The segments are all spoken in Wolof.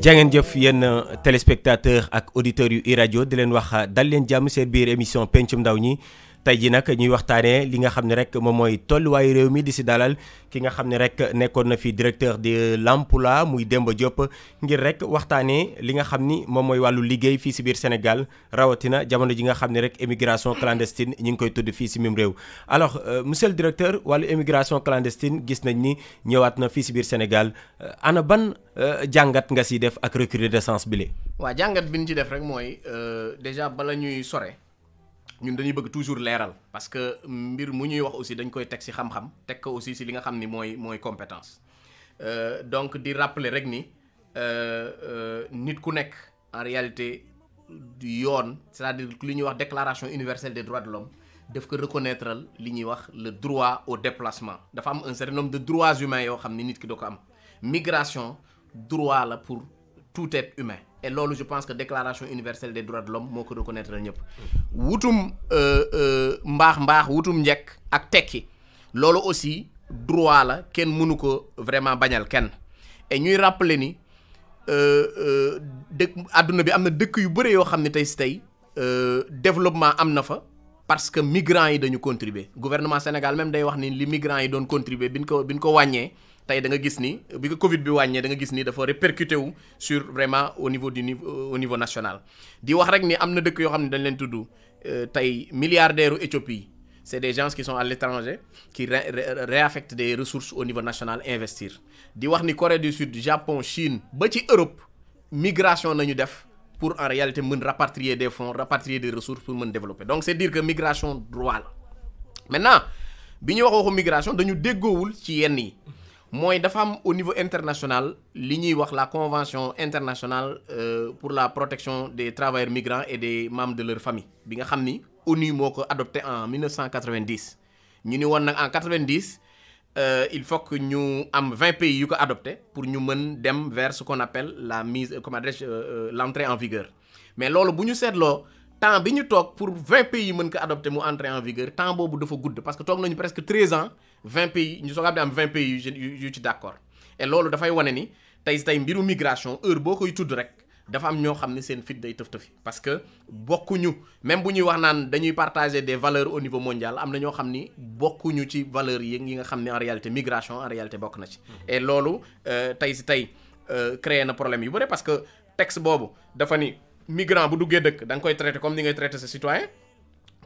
jangeen jëf yéen téléspectateur ak auditeurs yu iRadio di leen wax dal leen jàmm seen biir émission pencum ndaw ñi tey ji nag ñuy waxtaanee li nga xam ne rek moom mooy tolluwaayu réew mi di si dalal ki nga xam ne rek nekkoon na fi directeur de l'emploi muy Demba Diop ngir rek waxtaanee li nga xam ni moom mooy wàllu liggéey fii si biir Sénégal rawatina jamono ji nga xam ne rek émigration clandestine ñu ngi koy tudd fii si mim réew. alors monsieur le directeur wàllu émigration clandestine gis nañ ni ñëwaat na fii si biir Sénégal ana ban jàngat nga si def ak recrudescence bi. waaw jàngat bi ñu ci def rek mooy déjà bala ñuy sore. ñun dañuy bëgg toujours leeral parce que mbir mu ñuy wax aussi dañ koy teg ci xam-xam teg ko aussi ci li nga xam ni mooy compétence donc di rappeler rek ni nit ku nekk en réalité yoon c'est-à-dire li ñuy wax déclaration universelle des droits de l'homme daf ko reconnaître li ñuy wax le droit au déplacement dafa am un certain nombre de droits humains yoo xam ni nit ki doo ko am migration droit la pour tout être humain et loolu je pense que déclaration universelle des droits de l'homme moo ko reconnaître ñëpp wutum mbaax wutum njekk ak tekki loolu aussi droit la kenn mënu ko vraiment bañal kenn et ñuy rappeler ni dëkk àdduna bi am na dëkk yu bëre yoo xam ne tey si tey développement am na fa parce que migrants yi dañu contribuer gouvernement Sénégal même day wax ni li migrants yi doon contribuer bi ñu ko wàññee tey da nga gis ni bi ko Covid bi wàññee da nga gis ni dafa répercuté wu sur vraiment au niveau national di wax rek ni am na dëkk yoo xam ne dañ leen tudd tey milliardaires u Éthiopie c'est des gens qui sont à l'étranger qui réaffectent des ressources au niveau national investir di wax ni Corée du Sud Japon Chine ba ci Europe migration nañu def pour en réalité mën rapatrier des fonds rapatrier des ressources pour mën développer donc c'est dire que migration droit la maintenant bi ñuy waxu migration dañu déggoowul ci yenn yi mooy dafa am au niveau international li ñuy wax la convention internationale pour la protection des travailleurs migrants et des membres de leur famille bi nga xam ni ONU moo ko adopté en 1990 ñu ni woon nag en 90 il faut que ñu am 20 pays yu ko adopté pour ñu mën dem vers ce qu'on appelle la mise comment dirais-je l'entrée en vigueur mais loolu bu ñu seetloo temps bi ñu toog pour 20 pays mën ko adopté mu entrer en vigueur temps boobu dafa gudd parce que toog nañu presque 13 ans 20 pays ñu soog a am 20 pays yu ci d'accord et loolu dafay wane ni tey mbiru migration heure boo koy tudd rek dafa am ñoo xam ne seen fit day tëf-tëfi parce que bokkuñu même bu ñuy wax naan dañuy partager des valeurs au niveau mondial am na ñoo xam ni bokkuñu ci valeurs yi nga xam ne en réalité migration en réalité bokk na ci et loolu tey créé na problème yu bëri parce que texte boobu dafa ni migrant bu duggee dëkk da nga koy traiter comme ni ngay traiter sa citoyen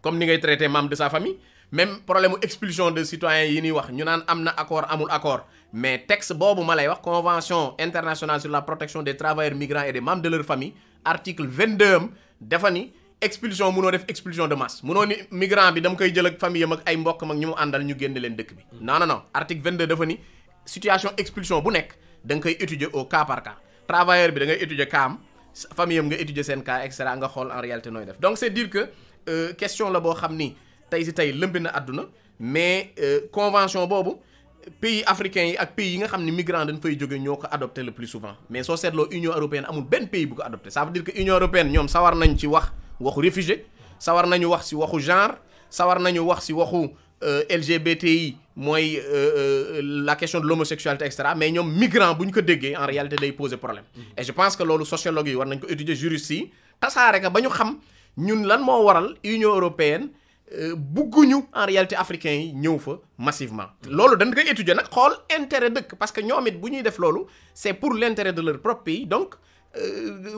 comme ni ngay traiter membre de sa famille même problème expulsion de citoyens yi ñuy wax ñu naan am na accord amul accord mais texte boobu ma lay wax convention internationale sur la protection des travailleurs migrants et des membres de leur famille article 22 am dafa ni expulsion mënoo def expulsion de masse mënoo ni migrant bi dama koy jël ak famille am ak ay mbokkam ak ñu mu àndal ñu génn leen dëkk bi non article 22 dafa ni situation expulsion bu nekk da nga koy étudier au cas par cas travailleur bi da ngay étudier cas am famille am nga étudier seen cas et cetera nga xool en réalité nooy def donc c'est dire que question la boo xam ni tey lëmbi na àdduna mais convention boobu pays africains yi ak pays yi nga xam ne migrants dañ fay jóge ñoo ko adopté le plus souvent mais soo seetloo Union européenne amul benn pays bu ko adopté ça veut dire que Union européenne ñoom sawar nañ ci waxu réfugié sawar nañu wax ci waxu genre sawar nañu wax ci waxu LGBTI mooy la question de l'homosexualité et cetera mais ñoom migrant bu ñu ko déggee en réalité day poser problème et je pense que loolu sociologue yi war nañ ko étudier juristes yi tasaare ka ba ñu xam ñun lan moo waral Union européenne bugguñu en réalité africains yi ñëw fa massivement loolu dañ koy étudier nag xool intérêt dëkk parce que ñoom it bu ñuy def loolu c'est pour l'intérêt de leur propre pays donc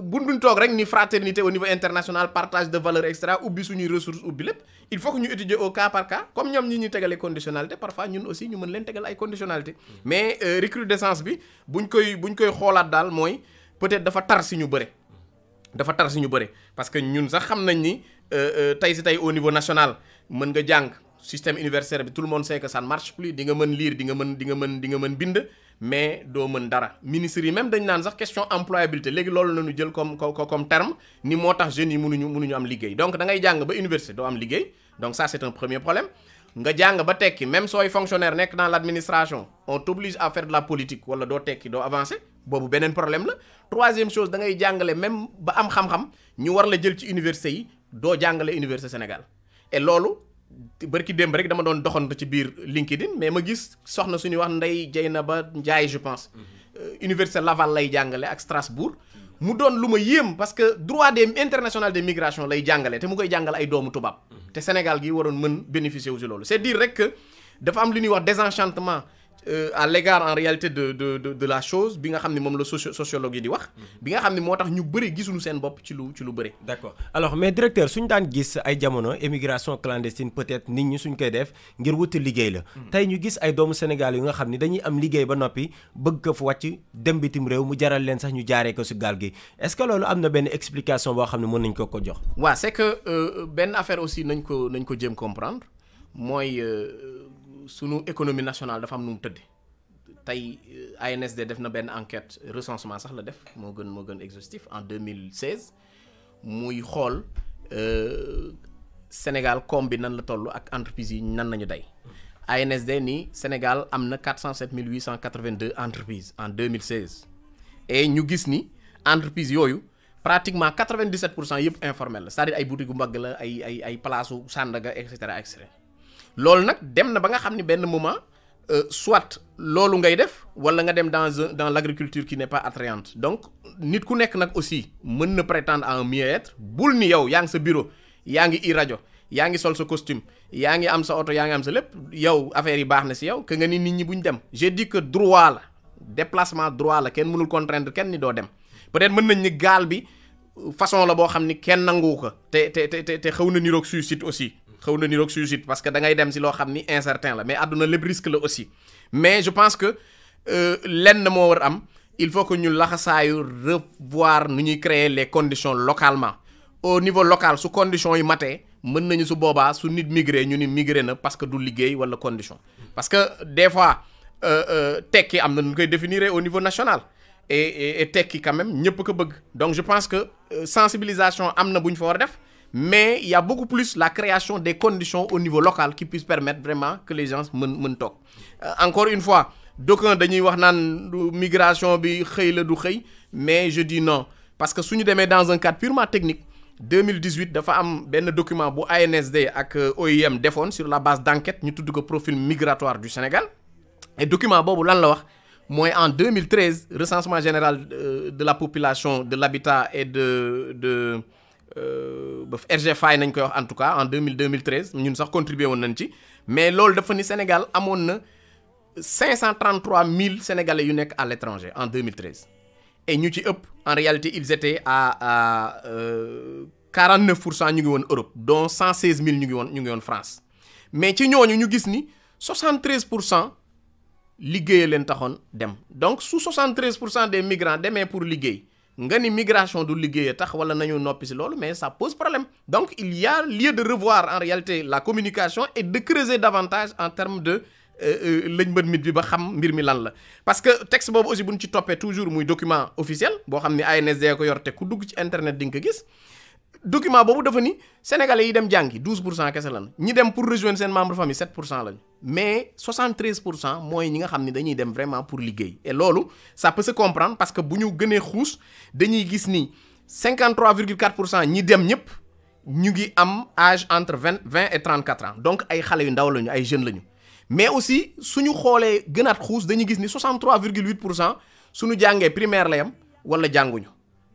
buñ toog rek ni fraternité au niveau international partage de valeurs et cetera ubbi suñuy ressources ubbi lépp il faut que ñu étudier au cas par cas comme ñoom ñi ñuy tegalee conditionnalité parfois ñun aussi ñu mën leen tegal ay conditionnalité mais recrudescence bi buñ koy xoolaat daal mooy peut-être dafa tar si ñu bëre parce que ñun sax xam nañ ni tey au niveau national mën nga jàng système universitaire bi tout le monde sait que ça ne marche plus di nga mën lire di nga mën bind mais doo mën dara ministres yi même dañ naan sax question employabilité léegi loolu nañu jël comme terme ni moo tax jeunes yi mënuñu am liggéey donc da ngay jàng ba université doo am liggéey donc ça c'est un premier problème nga jàng ba tekki même sooy fonctionnaire nekk dans l'administration on t'oblige à faire de la politique wala doo tekki doo avancer boobu beneen problème la troisième chose da ngay jàngale même ba am xam-xam ñu war la jël ci université yi doo jàngale université Sénégal et loolu bërki démb rek dama doon doxantu ci biir LinkedIn mais ma gis soxna suñuy wax Ndeye Dieynaba Ndiaye je pense Université Laval lay jàngale ak Strasbourg mu doon lu ma yéem parce que droit international des migrations lay jàngale te mu koy jàngale ay doomu tubaab te Sénégal gi waroon mën bénéficier wu si loolu c'est dire rek que dafa am lu ñuy wax désenchantement à l'égard en réalité de la chose bi nga xam ne moom la sociologue yi di wax bi nga xam ne moo tax ñu bëri gisuñu seen bopp ci lu bëri. D'accord alors mais directeur suñu daan gis ay jamono émigration clandestine peut-être nit ñi suñ koy def ngir wuti liggéey la tey ñu gis ay doomu Sénégal yu nga xam ne dañuy am liggéey ba noppi bëgg ko fu wàcc dem bitim réew mu jaral leen sax ñu jaaree ko si gaal gi est-ce que loolu am na benn explication boo xam ne mën nañ ko jox. waaw c'est que benn affaire aussi nañ ko jéem comprendre mooy. Sunu économie nationale dafa am nu mu tëdd tey ANSD def na benn enquête recensement sax la def moo gën exhaustif en 2016 muy xool Sénégal koom bi nan la toll ak entreprises yi nan nañu day ANSD ni Sénégal am na 407 882 entreprises en 2016 et ñu gis ni entreprises yooyu pratiquement 97% yëpp informel la c'est-à-dire ay boutique bu mbagg la ay place u Sandaga et cetera et cetera. loolu nag dem na ba nga xam ni benn moment soit loolu ngay def wala nga dem dans l'agriculture qui n'est pas attrayante donc nit ku nekk nag aussi mën na prétendre à un mieux-être bul ni yow yaa ngi sa bureau yaa ngi i rajo yaa ngi sol sa costume yaa ngi am sa oto yaa ngi am sa lépp yow affaire yi baax na si yow que nga ni nit ñi buñ dem j'ai dit que droit la déplacement droit la kenn mënul contraindre kenn ni doo dem peut-être mën nañ ni gaal bi façon la boo xam ni kenn nangu ko te xaw na niroog suicide aussi xaw na niroog suicide parce que da ngay dem si loo xam ni incertain la mais àdduna lépp risque la aussi mais je pense que lenn moo war am il faut que ñu laxasaayu revoir nu ñuy créer les conditions localement au niveau local su conditions yi matee mën nañu su boobaa su nit migré ñu ni migré na parce que du liggéey wala condition parce que des fois tekki am na nu koy définir au niveau national et tekki quand même ñëpp ko bëgg donc je pense que sensibilisation am na bu ñu fa war a def mais il y a beaucoup plus la création des conditions au niveau local qui puissent permettre vraiment que les gens mën toog encore une fois d'aucuns dañuy wax naan migration bi xëy la du xëy mais je dis non parce que suñu demee dans un cadre purement technique 2018 dafa am benn document bu ANSD ak OIM defoon sur la base d'enquête ñu tudd ko profil migratoire du Sénégal et document boobu lan la wax mooy en 2013 recensement général de la population de l'habitat et de RGFA nañ koy wax en tout cas en 2013 ñun sax contribué woon nañ ci mais loolu dafa ni Sénégal amoon na 533 000 Sénégalais yu nekk à l'étranger en 2013 et ñu ci ëpp en réalité ils étaient à 49% ñu ngi woon Europe dont 116 000 ñu ngi woon France mais ci ñooñu ñu gis ni 73% liggéey leen taxoon dem donc su 73% des migrants demee pour liggéey nga ni migration du liggéey tax wala nañu noppi si loolu mais ça pose problème donc il y a lieu de revoir en réalité la communication et de creuser davantage en termes de lañ bët mit bi ba xam mbir mi lan la parce que texte boobu aussi bu ñu ci toppee toujours muy document officiel boo xam ni ANSD ko yor te ku dugg ci internet di nga ko gis document boobu dafa ni sénégalais yi dem jàngi 12% kese lan ñi dem pour rejoindre seen membre famille 7% lañu mais 73% mooy ñi nga xam ni dañuy dem vraiment pour liggéey et loolu ça peut se comprendre parce que bu ñu gënee xuus dañuy gis ni 53,4% ñi dem ñëpp ñu ngi am âge entre 20 et 34 ans donc ay xale yu ndaw lañu ay jeunes lañu mais aussi suñu xoolee gënaat xuus dañuy gis ni 63,8% suñu jàngee primaire la yam wala jànguñu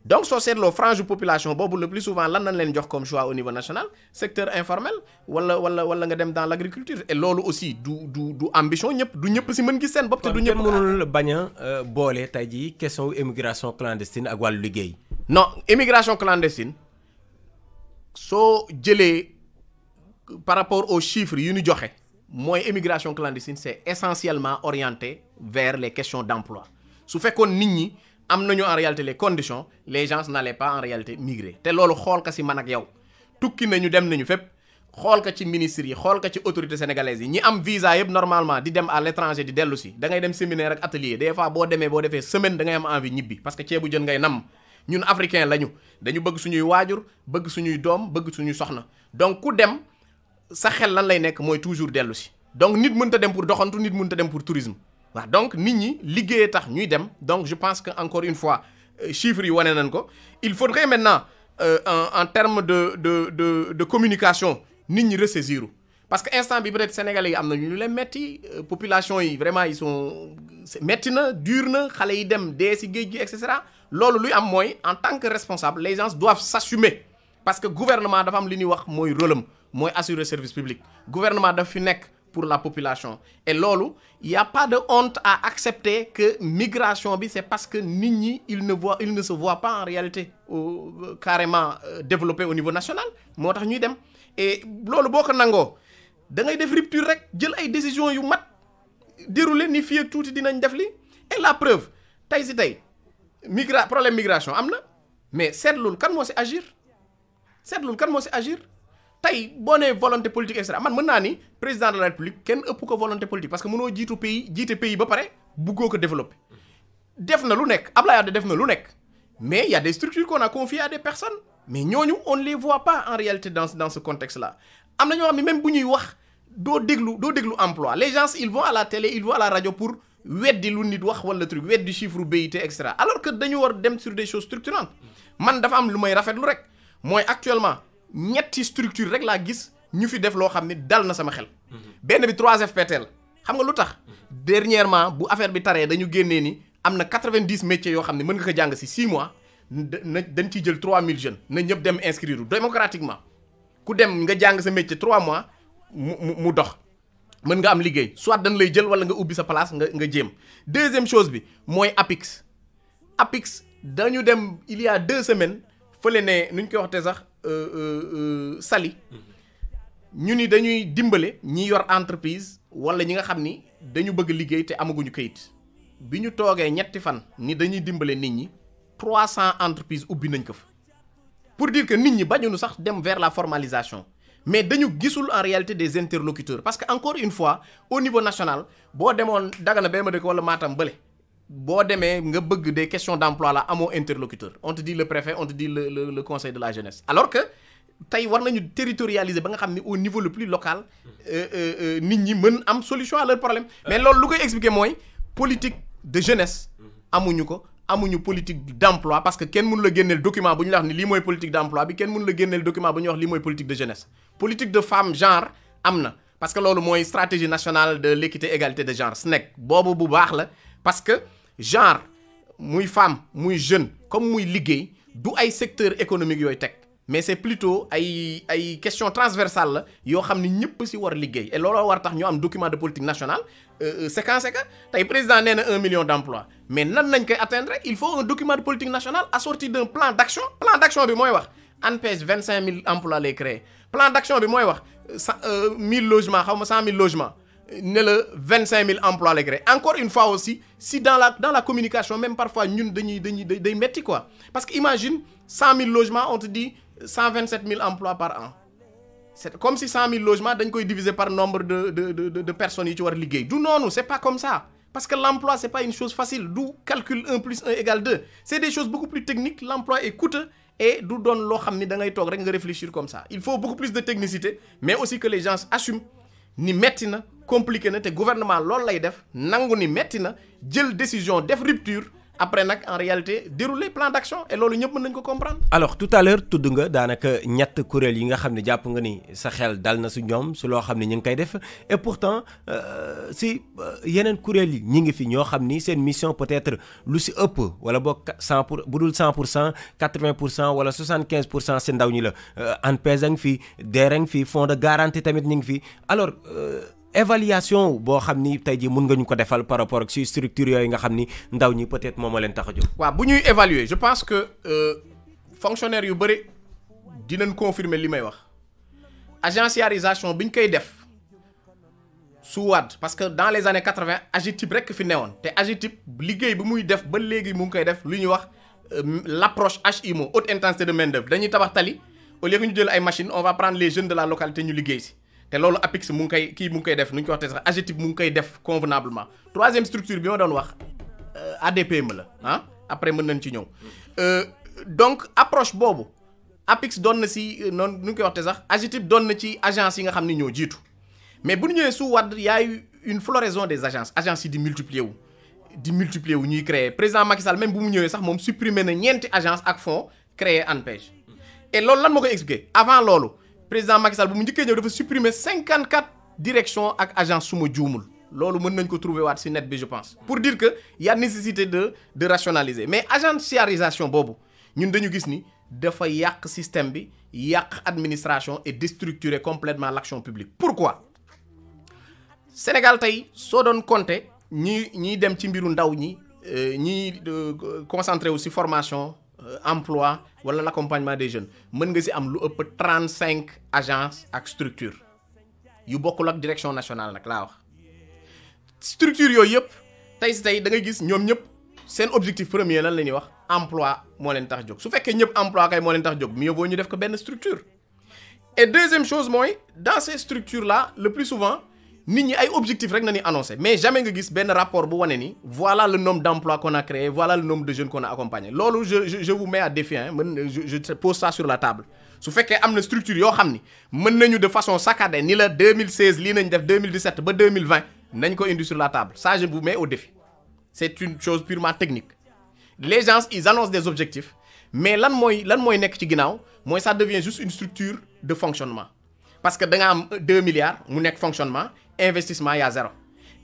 donc soo seetloo frange population boobu le plus souvent lan nañ leen jox comme choix au niveau national secteur informel wala nga dem dans l'agriculture et loolu aussi du ambition ñëpp du ñëpp si mën gis seen bopp te du ñëpp mënul bañ a boole tey jii question immigration clandestine ak wàllu liggéey. non immigration clandestine soo jëlee par rapport aux chiffres yu ñu joxe mooy immigration clandestine c'est essentiellement orienté vers les questions d'emploi su fekkoon nit ñi am nañu en réalité les conditions les gens n'allaient pas en réalité migrer te loolu xool ka ci man ak yow tukki nañu dem nañu fépp xool ka ci ministres yi xool ka ci autorités sénégalaises yi ñi am visa yëpp normalement di dem à l'étranger di dellu si da ngay dem séminaire ak atelier des fois boo defee semaine da ngay am envie ñibbi parce que ceebu jën ngay nam ñun africain lañu dañu bëgg suñuy waajur bëgg suñuy doom bëgg suñuy soxna donc ku dem sa xel lan lay nekk mooy toujours dellu si donc nit mënta dem pour doxantu nit mënta dem pour tourisme waaw donc nit ñi liggéeyee tax ñuy dem donc je pense que encore une fois chiffres yi wane nañ ko il faudrait maintenant en termes de communication nit ñi ressaisir parce que instant bi peut-être sénégalais yi am na ñu leen metti population yi vraiment ils sont metti na dur na xale yi dem dee si géej gi et cetera loolu luy am mooy en tant que responsable les gens doivent s'assumer parce que gouvernement dafa am li ñuy wax mooy rôle am mooy assurer service public gouvernement daf fi nekk pour la population et loolu il y a pas de honte à accepter que migration bi c'est parce que nit ñi il ne se voit pas en réalité carrément développé au niveau national moo tax ñuy dem et loolu boo ko nangoo da ngay def rupture rek jël ay décisions yu mat déroulé ni fii ak tuuti dinañ def li et la preuve tey si tey problème migration am na mais seetlul kan moo si agir tey boo nee volonté politique et cetera man mën naa ni président de la république kenn ëpp ko volonté politique parce que mënoo jiite pays ba pare buggoo ko développer def na lu nekk Abdoulaye Wade def na lu nekk mais il y a des structures qu'on a confiées à des personnes mais ñooñu on ne les voit pas en réalité dans ce contexte là am na ñoo xam ne même bu ñuy wax doo déglu emploi les gens ils vont à la télé ils vont à la radio pour weddi lu nit wax wala truc weddi chiffre BIT et cetera alors que dañu war dem sur des choses structurantes man dafa am lu may rafetlu rek mooy actuellement ñetti structure rek laa gis ñu fi def loo xam ne dal na sama xel benn bi 3FPT la xam nga lu tax dernièrement bu affaire bi taree dañu génnee ni am na 90 métiers yoo xam ne mën nga ko jàng si 6 mois dañ ciy jël 3000 jeunes na ñëpp dem inscrire démocratiquement ku dem nga jàng sa métier 3 mois mu dox mën nga am liggéey soit dañ lay jël wala nga ubbi sa place nga jéem deuxième chose bi mooy APIX dañu dem il y a 2 semaines fële ne nu ñu koy waxtee sax Saly ñu ni dañuy dimbale ñi yor entreprise wala ñi nga xam ni dañu bëgg liggéey te amaguñu kayit bi ñu toogee ñetti fan ni dañuy dimbale nit ñi 300 entreprises ubbi nañ ko fa pour dire que nit ñi bañuñu sax dem vers la formalisation mais dañu gisul en réalité des interlocuteurs parce que encore une fois au niveau national boo demoon Dagana bee ma dëkk wala Matam bële boo demee nga bëgg des questions d'emploi là amoo interlocuteur on te dit le préfet on te dit le conseil de la jeunesse alors que tey war nañu territorialiser ba nga xam ni au niveau le plus local nit ñi mën am solution à leur problème mais loolu lu koy expliquer mooy politique de jeunesse amuñu politique d'emploi parce que kenn mënu la génneel document bu ñu la wax ni lii mooy politique d'emploi bi kenn mënu la génneel document bu ñuy wax lii mooy politique de jeunesse politique de femme genre am na parce que loolu mooy stratégie nationale de l'équité égalité de genre SNEC boobu bu baax la parce que genre muy femme muy jeune comme muy liggéey du ay secteur économique yooyu teg mais c'est plutôt ay question transversale la yoo xam ni ñëpp ci war liggéey et looloo war tax ñu am document de politique nationale séquence que tey président nee na 1 million d'emplois mais nan nañ koy atteindre il faut un document de politique nationale assorti d'un plan d'action bi mooy wax ANPEJ 25 000 emplois lay créer plan d'action bi mooy wax 1000 logements xaw ma 100 000 logements ne la 25 000 emplois lay créer encore une fois aussi si dans la communication même parfois ñun day metti quoi parce que imagine 100 000 logements on te dit 127 000 emplois par an c'est comme si 100 000 logements dañ koy diviser par nombre de personnes yi ci war a liggéey du noonu c'est pas comme ça parce que l'emploi c'est pas une chose facile du calcul 1 plus 1 égale 2 c'est des choses beaucoup plus techniques l'emploi est coûteux et du doon loo xam ni da ngay toog rek nga réfléchir comme ça il faut beaucoup plus de technicité mais aussi que les gens assument ni metti na compliqué na te gouvernement loolu lay def nangu ni metti na jël décision def rupture après nag en réalité dérouler plan d'action et loolu ñëpp mën nañu ko comprendre. alors tout à l'heure tudd nga daanaka ñett kuréel yi nga xam ne jàpp nga ni sa xel dal na su ñoom su loo xam ne ñu ngi koy def et pourtant si yeneen kuréel yi ñi ngi fi ñoo xam ni seen mission peut-être lu si ëpp wala boog bu dul 100% 80% wala 75% seen ndaw ñi la ANPEJ a ngi fi DER a ngi fi fonds de garantie tamit ñu ngi fi alors. évaluation boo xam ni tey jii mun nga ñu ko defal par rapport ak si structure yooyu nga xam ni ndaw ñi peut-être moom a leen tax a jóg. waaw bu ñuy évaluer je pense que fonctionnaires yu bëri dinañ confirmer li may wax agenciarisation bi ñu koy def su Wade parce que dans les années 80 AGETIP rek fi newoon te AGETIP liggéey bi muy def ba léegi mu ngi koy def lu ñuy wax l'approche HIMO haute intensité de main d'œuvre dañuy tabax tali au lieu que ñu jël ay machines on va prendre les jeunes de la localité ñu liggéey si. te loolu APIX mu ngi koy def nu ñu ko waxee sax AGETIP mu ngi koy def convenablement troisième structure bi ma doon wax ADPME la ah après mën nañ ci ñëw donc approche boobu APIX doon na si noonu nu ñu koy waxee sax AGETIP doon na ci agence yi nga xam ni ñoo jiitu mais bu ñu ñëwee su Wade y a eu une floraison des agences yi di multiplier wu ñuy créer président Macky Sall même bu mu ñëwee sax moom supprimer na ñeenti agence ak fonds créer ANPEJ et loolu lan moo koy expliquer avant loolu président Macky Sall bu mu njëkkee ñëw dafa supprimer 54 directions ak agence su ma juumul loolu mën nañ ko trouver waat ci net bi je pense pour dire que y a nécessité de rationaliser mais agenciarisation boobu ñun dañu gis ni dafa yàq système bi yàq administration et déstructurer complètement l'action publique. Pourquoi? Sénégal tey soo doon compter ñiy dem ci mbiru ndaw ñi ñiy concentré wu ci formation emploi wala l'accompagnement des jeunes mën nga ci am lu ëpp 35 agences ak structures yu bokkul ak direction nationale nag laa wax structure yooyu yëpp tey ci tey da ngay gis ñoom ñëpp seen objectif premier lan la ñuy wax emploi moo leen tax jóg su fekkee ñëpp emploi kay moo leen tax jóg mieux vaut ñu def ko benn structure. Et deuxième chose mooy dans ces structures là le plus souvent nit ñi ay objectifs rek na ni annoncé mais jamais nga gis benn rapport bu wane ni voilà le nombre d'emplois qu'on a créé voilà le nombre de jeunes qu'on a accompagnés loolu je vous mets à défi hein man je pose ça sur la table su fekkee am na structure yoo xam ni mën nañu de façon saccadée ni la 2016 lii nañ def 2017 ba 2020 nañ ko indi sur la table ça je vous mets au défi c'est une chose purement technique les gens ils annoncent des objectifs mais lan mooy nekk ci ginnaaw mooy ça devient juste une structure de fonctionnement parce que da nga am 2 milliards mu nekk fonctionnement investissement y a zéro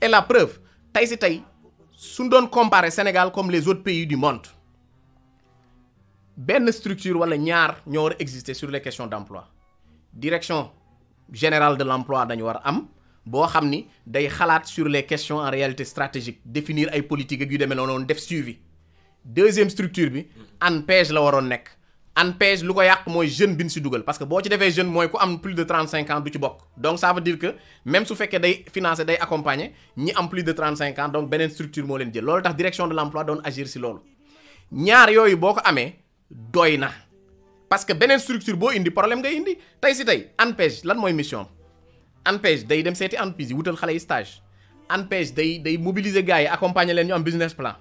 et la preuve tey si tey suñ doon comparer Sénégal comme les autres pays du monde benn structure wala ñaar ñoo war a exister sur les questions d'emploi direction générale de l'emploi dañu war a am boo xam ni day xalaat sur les questions en réalité stratégiques définir ay politique ak yu demee noonu def suivi deuxième structure bi ANPEJ la waroon nekk ANPEJ lu ko yàq mooy jeune bi ñu si dugal parce que boo ci defee jeune mooy ku am plus de 35 ans du ci bokk donc ça veut dire que même su fekkee day financer day accompagner ñi am plus de 35 ans donc beneen structure moo leen jël loolu tax direction de l'emploi doon agir si loolu ñaar yooyu boo ko amee doy na parce que beneen structure boo indi problème ngay indi tey si tey ANPEJ lan mooy mission ANPEJ day dem seeti entreprise yi wutal xale yi stage ANPEJ day mobiliser gars yi accompagner leen ñu am business plan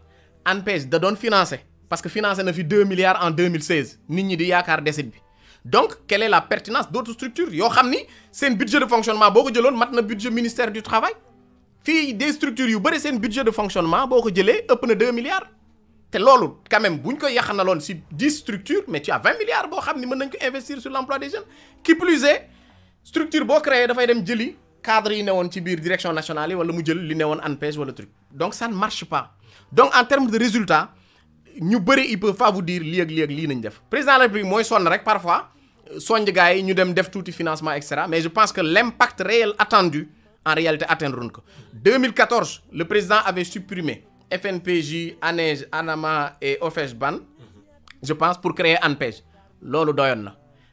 ANPEJ da doon financer parce que financé na fi 2 milliards en 2016 nit ñi di yaakaar desit bi donc quelle est la pertinence d'autres structures yoo xam ni seen budget de fonctionnement boo ko jëloon mat na budget ministère du travail fii des structures yu bëri seen budget de fonctionnement boo ko jëlee ëpp na 2 milliards te loolu quand même bu ñu ko yaxanaloon si 10 structures mais tu as 20 milliards boo xam ni mën nañ ko investir sur l'emploi des jeunes qui plus est structure boo créé dafay dem jëli cadre yi newoon ci biir direction nationale yi wala mu jël li newoon ANPEJ wala truc donc ça ne marche pas donc en termes de résultats ñu bëri ils peuvent pas vous dire lii ak lii nañ def président de la République mooy sonn rek parfois soññ gars yi ñu dem def tuuti financement et cetera mais je pense que l'impact réel attendu en réalité atteindre ko 2014 le président avait supprimé FNPJ ANEJ ANAMA et OFEJBAN je pense pour créer ANPEJ loolu doyoon na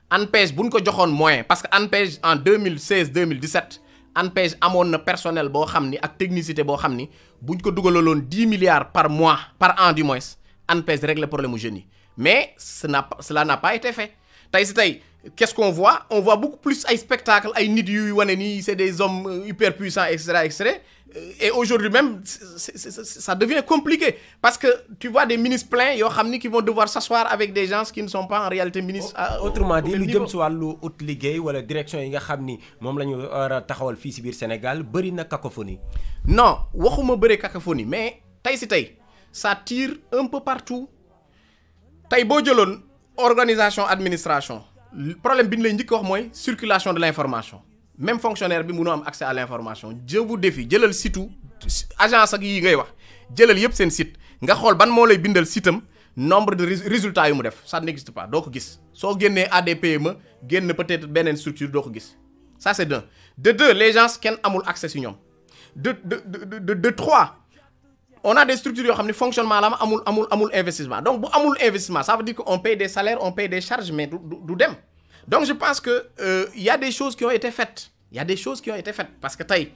ANPEJ bu ñu ko joxoon moyen parce que ANPEJ en 2016 2017 ANPEJ amoon na personnel boo xam ni ak technicité boo xam ni bu ñu ko dugalaloon 10 milliards par mois par an du moins ANPEJ règle le problème aux jeunes yi mais cela n'a pas été fait tey si tey qu'est-ce qu'on voit on voit beaucoup plus ay spectacle ay nit yuy wane nii c'est des hommes hyper puissants et cetera et aujourd'hui même ça devient compliqué parce que tu vois des ministres pleins yoo xam ni qui vont devoir s'asseoir avec des gens qui ne sont pas en réalité ministres. autrement dit lu jëm si wàllu ut liggéey wala direction yi nga xam ni moom la ñu war a taxawal fii si biir Sénégal bëri na cacophonie. non waxuma bëri cacophonie mais tey si tey ça tire un peu partout tey boo jëloon organisation administration problème bi ñu lay njëkk wax mooy circulation de l'information. même fonctionnaire bi mënoo am accès à l'information je vous défie jëlal situ agence ak yii ngay wax jëlal yëpp seen site nga xool ban moo lay bindal sitam nombre de résultats yu mu def ça n'existe pas doo ko gis soo génnee ADPME génn peut-être beneen structure doo ko gis ça c'est d'un de deux les gens kenn amul accès si ñoom de trois on a des structures yoo xam ne fonctionnement la amul investissement donc bu amul investissement ça veut dire que on paye des salaires on paye des charges mais du dem donc je pense que y a des choses qui ont été faites parce que tey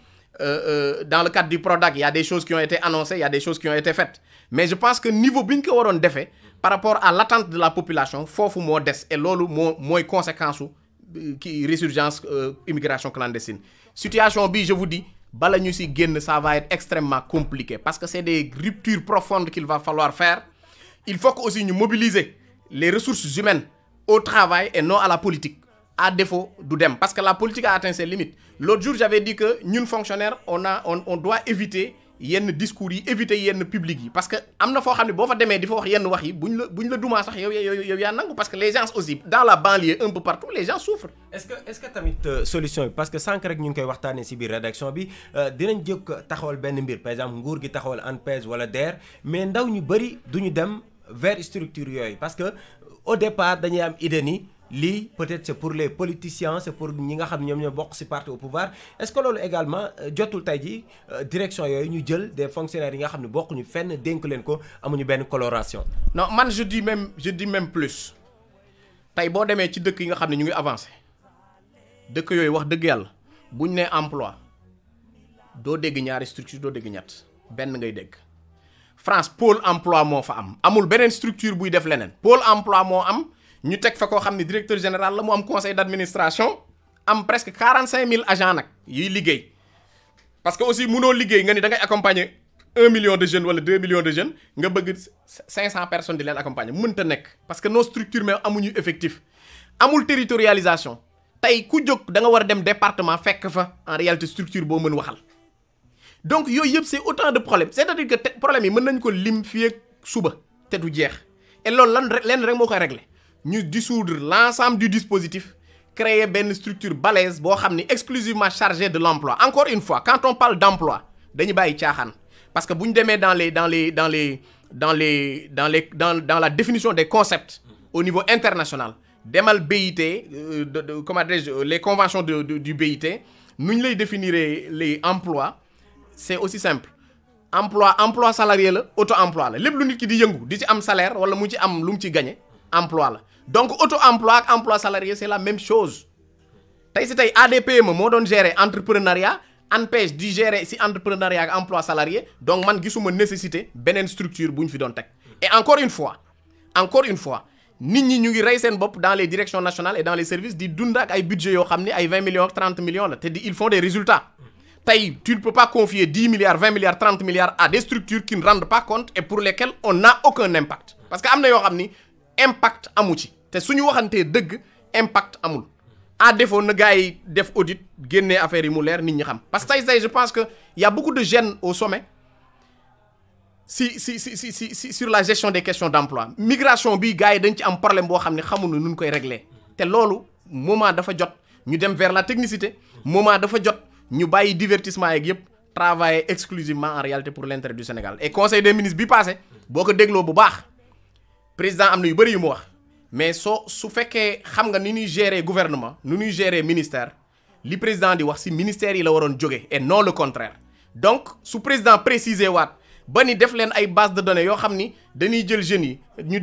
dans le cadre du PRODAC il y a des choses qui ont été annoncées il y a des choses qui ont été faites mais je pense que niveau bi ñu ko waroon defee par rapport à l'attente de la population foofu moo des et loolu mooy conséquence su kii résurgence immigration clandestine situation bi je vous dis bala ñu si génn ça va être extrêmement compliqué parce que c'est des ruptures profondes qu'il va falloir faire il faut que aussi ñu mobiliser les ressources humaines au travail et non à la politique à défaut du dem parce que la politique a atteint ses limites l'autre jour j'avais dit que ñun fonctionnaires on doit éviter yenn discours yi éviter yenn public yi parce que am na foo xam ne boo fa demee di fa wax yenn wax yi buñ la dumaa sax yow yaa nangu parce que les gens aussi dans la banlieue un peu partout les gens souffrent. est-ce que tamit solution bi parce que sànq rek ñu ngi koy waxtaanee ci biir rédaction bi dinañ jóg taxawal benn mbir par exemple nguur gi taxawal ANPEJ wala DER mais ndaw ñu bëri duñu dem vers structure yooyu parce que au départ dañuy am idée ni lii peut-être c'est pour les politiciens c'est pour ñi nga xam ne ñoom ñoo bokk ci parti au pouvoir est-ce que loolu également jotul tey ji direction yooyu ñu jël des fonctionnaires yi nga xam ne bokkuñu fenn dénk leen ko amuñu benn coloration. non man je dis même plus tey boo demee ci dëkk yi nga xam ne ñu ngi avancé dëkk yooyu wax dëgg yàlla buñ nee emploi doo dégg ñaari structure doo dégg ñett benn ngay dégg France pôle emploi moo fa am amul beneen structure buy def leneen pôle emploi moo am. ñu teg fa koo xam ne directeur général la mu am conseil d'administration am presque 45000 agents nag yuy liggéey parce que aussi munoo liggéey nga ni da ngay accompagner 1 million de jeunes wala 2 millions de jeunes nga bëgg 500 personnes di leen accompagner mënta nekk parce que nos structures mais amuñu effectif amul territorialisation tey ku jóg da nga war a dem département fekk fa en réalité structure boo mën waxal donc yooyu yëpp c'est autant de problèmes c'est-à-dire que problème yi mën nañ ko lim fii ak suba te du jeex et loolu lenn rek moo koy régler ñu dissoudre l'ensemble du dispositif créer benn structure balèze boo xam ni exclusivement chargée de l'emploi encore une fois quand on parle d'emploi dañu bàyyi caaxaan parce que bu ñu demee dans la définition des concepts au niveau international demal BIT comment dirais-je les conventions du BIT nu ñu lay définir les emplois c'est aussi simple emploi salarié la auto-emploi la lépp lu nit ki di yëngu di ci am salaire wala mu ci am lu mu ci gagné emploi la donc auto-emploi ak emploi salarié c'est la même chose tey si tey ADPME moo doon gérer entrepreneuriat ANPEJ di gérer si entrepreneuriat ak emploi salarié donc man gisuma nécessité beneen structure bu ñu fi doon teg et encore une fois nit ñi ñu ngi rey seen bopp dans les directions nationales et dans les services di dund ak ay budget yoo xam ni ay 20 millions ak 30 millions la te ils font des résultats tey tu ne peux pas confier 10 milliards 20 milliards 30 milliards à des structures qui ne rendent pas compte et pour lesquelles on n'a aucun impact parce que am na yoo xam ni impact amu ci te suñu waxantee dëgg impact amul à défaut na gars yi def audit génnee affaire yi mu leer nit ñi xam parce que tey je pense que y a beaucoup de jeunes au sommet si sur la gestion des questions d'emploi migration bi gars yi dañ ci am problème boo xam ne xamuñu nu ñu koy régler te loolu moment dafa jot ñu dem vers la technicité moment dafa jot ñu bàyyi divertissement yeeg yëpp travailler exclusivement en réalité pour l'intérêt du Sénégal et conseil des ministres bi passé boo ko dégloo bu baax président am na yu bëri yu mu wax mais su fekkee xam nga ni ñuy gérer gouvernement nu ñuy gérer ministère li président di wax ci ministère yi la waroon jóge et non le contraire donc su président préciser waat ba ni def leen ay base de données yoo xam ni dañuy jël jeunes yi ñu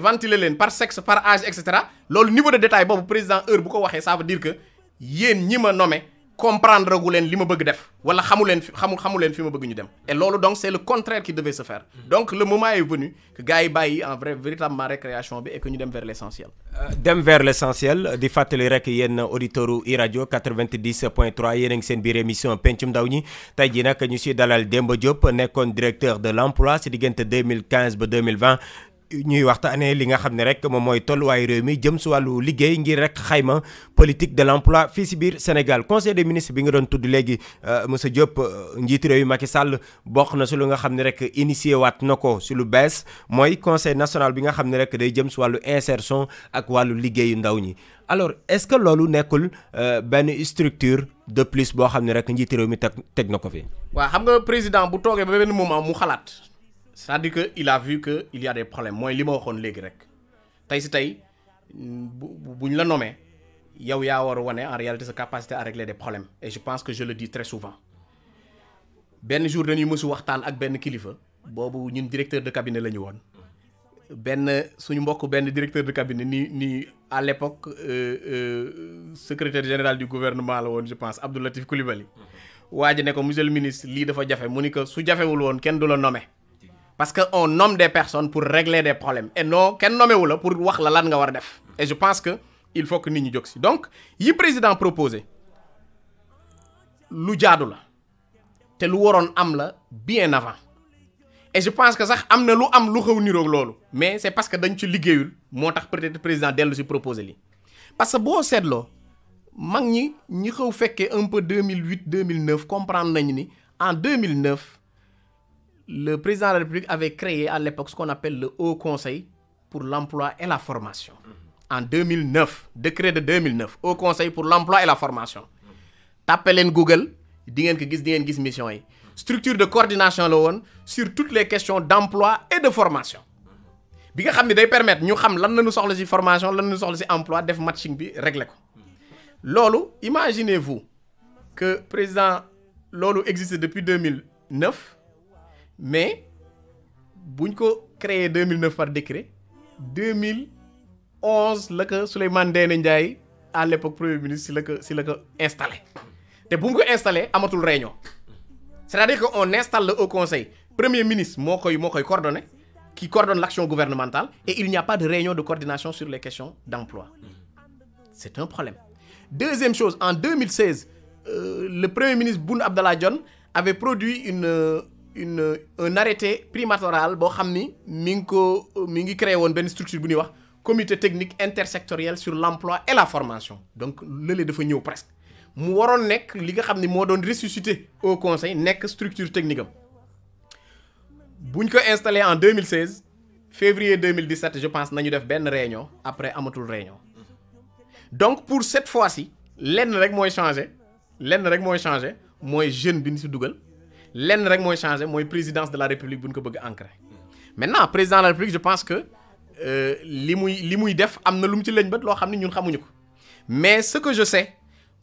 ventiler leen par sexe par âge et cetera loolu niveau de détail boobu président heure bu ko waxee ça veut dire que yéen ñi ma nommé comprendre gu leen li ma bëgg def wala xamu leen fi ma bëgg ñu dem et loolu donc c'est le contraire qui devait se faire donc le moment est venu que gars yi bàyyi en vrai véritablement récréation bi et que ñu dem vers l'essentiel. dem vers l'essentiel di fàttali rek yéen auditeurs i rajo 90.3 yéen a ngi seen biir émission pencum ndaw ñi tey jii nag ñu siy dalal Demba Diop nekkoon directeur de l'emploi si diggante 2015 ba 2020. ñuy waxtaanee li nga xam ne rek moom mooy tolluwaayu réew mi jëm si wàllu liggéey ngir rek xayma politique de l'emploi fii si biir Sénégal conseil des ministres bi nga doon tudd léegi monsieur Diop njiitu réew mi Macky Sall bokk na si lu nga xam ne rek initié waat na ko si lu bees mooy conseil national bi nga xam ne rek day jëm si wàllu insertion ak wàllu liggéeyu ndaw ñi alors est-ce que loolu nekkul benn structure de plus boo xam ne rek njiitu réew mi teg na ko fi. waaw xam nga président bu toogee ba benn moment mu xalaat. c'est-à-dire que il a vu que il y a des problèmes mooy li ma waxoon léegi rek tey si tey buñ la nommé yow yaa war a wane en réalité sa capacité à régler des problèmes et je pense que je le dis très souvent benn jour dañuy mësu waxtaan ak benn kilifa boobu ñun directeur de cabinet la ñu woon suñu mbokk benn directeur de cabinet ni à l'époque secrétaire général du gouvernement la woon je pense Abdou Latif Coulibaly waa ji ne ko monsieur le ministre lii dafa jafe mu ni ko su jafewul woon kenn du la nommé parce que on nomme des personnes pour régler des problèmes et non kenn nommé wu la pour wax la lan nga war a def et je pense que il faut que nit ñi jóg si donc yi président proposé lu jaadu la te lu waroon am la bien avant et je pense que sax am na lu xew niroog loolu mais c'est parce que dañ ci liggéeyul moo tax peut-être président dellu si proposé lii parce que boo seetloo mag ñi xew fekkee un peu 2008 2009 comprendre nañu ni En 2009, le président de la République avait créé à l'époque ce qu'on appelle le Haut Conseil pour l'emploi et la formation. En 2009, décret de 2009, Haut Conseil pour l'emploi et la formation. Tapez leen Google, di ngeen ko gis, di ngeen gis mission yi. Structure de coordination la woon sur toutes les questions d'emploi et de formation. Bi nga xam ne day permettre ñu xam lan la ñu soxla ci formation, lan la ñu soxla ci emploi, def matching bi régler ko. Loolu, imaginez-vous que président loolu existe depuis 2009, mais buñ ko créé 2009 par décret, 2011 la ko Souleymane Ndéné Ndiaye à l'époque premier ministre si la ko installé. Te bu mu ko installé amatul réunion. C'est-à-dire qu'on installe le Haut Conseil. Premier ministre moo koy coordonné, qui coordonne l'action gouvernementale, et il n'y a pas de réunion de coordination sur les questions d'emploi. C'est un problème. Deuxième chose, en 2016, le Premier ministre Boun Abdallah Dionne avait produit un arrêté primatorial boo xam ni mi ngi créé woon benn structure bu ñuy wax comité technique intersectoriel sur l'emploi et la formation. Donc lële dafa ñëw presque mu waroon nekk li nga xam ni moo doon ressuscité au conseil nekk structure technique am buñ ko installé en 2016 février 2017 je pense nañu def benn réunion après amatul réunion. Donc pour cette fois-ci lenn rek mooy changé mooy jeune bi ñu si dugal lenn rek mooy changé mooy présidence de la république bu ñu ko bëgg ancrer. Maintenant président de la république je pense que li muy def am na lu mu ci lëñ bët loo xam ne ñun xamuñu ko mais ce que je sais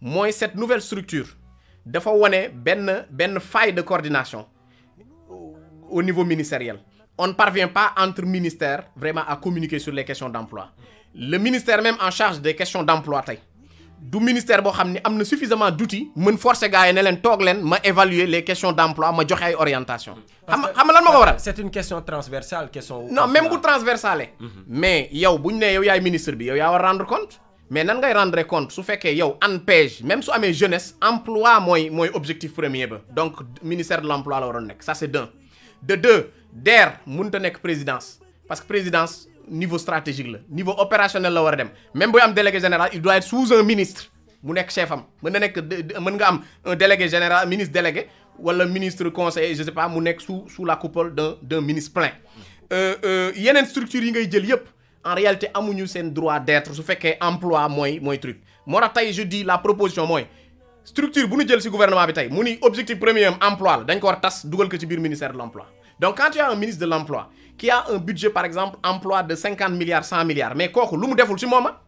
mooy cette nouvelle structure dafa wone benn faille de coordination au niveau ministériel. On ne parvient pas entre ministères vraiment à communiquer sur les questions d'emploi. Le ministère même en charge des questions d'emploi tey du ministère boo xam ne am na suffisamment d'outils mën forcer gars yi ne leen toog leen ma évaluer les questions d'emploi ma joxe ay orientation. xam nga lan moo ko waral. C'est une question transversale question. Non même bu transversale. Mais yow bu ñu nee yow yaay ministre bi yow yaa war rendre compte. Mais nan ngay rendre compte su fekkee yow ANPEJ même su amee jeunesse emploi mooy objectif premier ba donc ministère de l'emploi la waroon nekk ça c'est d'un. De deux DER mënut a nekk présidence parce que présidence niveau stratégique la niveau opérationnel la war a dem même booy am délégué général il doit être sous un ministre mu nekk chef am mën nga am un délégué général ministre délégué wala ministre conseiller je sais pas mu nekk sous la coupole d'un ministre plein. Yeneen structures yi ngay jël yépp en réalité amuñu seen droit d'être su fekkee emploi mooy truc moo tax tey je dis la proposition mooy structure bu ñu jël ci gouvernement bi tey mu ni objectif premier am emploi la dañ ko war tas dugal ko ci biir ministère de l'emploi. Donc quand tu as un ministre de l'emploi qui a un budget par exemple emploi de 50 milliards 100 milliards mais kooku lu mu deful ci mooma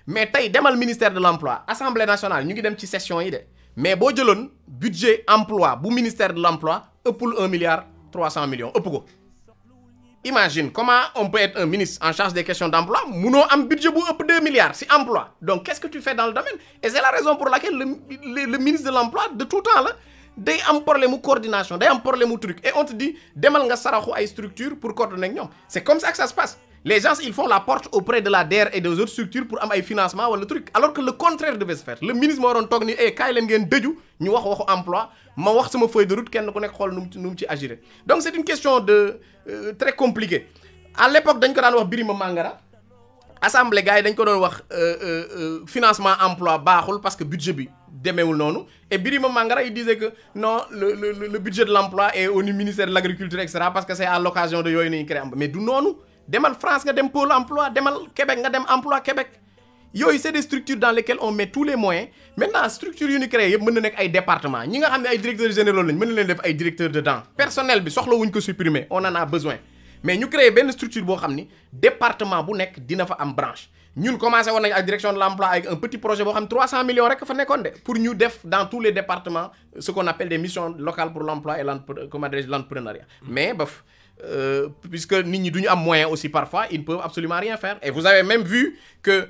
mais tey demal ministère de l'emploi assemblée nationale ñu ngi dem ci session yi de mais boo jëloon budget emploi bu ministère de l'emploi ëppul 1 milliard 300 millions ëpp ko. Imagine comment on peut être un ministre en charge des questions d'emploi munoo am budget bu ëpp 2 milliards ci emploi donc qu'est-ce que tu fais dans le domaine et c'est la raison pour laquelle le ministre de l'emploi de tout temps là day am problème mu coordination day am problème mu truc et on te dit demal nga saraxu ay structures pour coordonner ak ñoom c'est comme ça que ça se passe les gens ils font la porte auprès de la DER et des autres structures pour am ay financement wala truc alors que le contraire devait se faire le ministre moo waroon toog ni kaay leen ngeen dëju ñu waxu emploi ma wax sama feuille de route kenn ku nekk xool nu mu ci agir donc c'est une question de très compliquée à l'époque dañ ko daan wax Birima Mangara assemblée gars yi dañ ko doon wax financement emploi baaxul parce que budget bi demeewul noonu et Birima Mangara il disait que non le budget de l'emploi est au ministère de l'agriculture et cetera parce que c'est à l'occasion de yooyu nañu créé mais du noonu demal France nga dem Pôle emploi demal Québec nga dem emploi Québec yooyu c'est des structures dans lesquelles on met tous les moyens maintenant structures yu ñu créé yëpp mën na nekk ay départements ñi nga xam ne ay directeurs généraux lañ mën na leen def ay directeurs dedans personnel bi soxla wuñ ko supprimer on en a besoin mais ñu créé benn structure boo xam ni département bu nekk dina fa am branche ñun commencé woon nañ ak direction de l'emploi avec un petit projet boo xam 300 millions rek fa nekkoon de pour ñu def dans tous les départements ce qu'on appelle des missions locales pour l'emploi et l'entrepreneuriat mais bof puisque nit ñi du ñu am moyen aussi parfois ils ne peuvent absolument rien faire et vous avez même vu que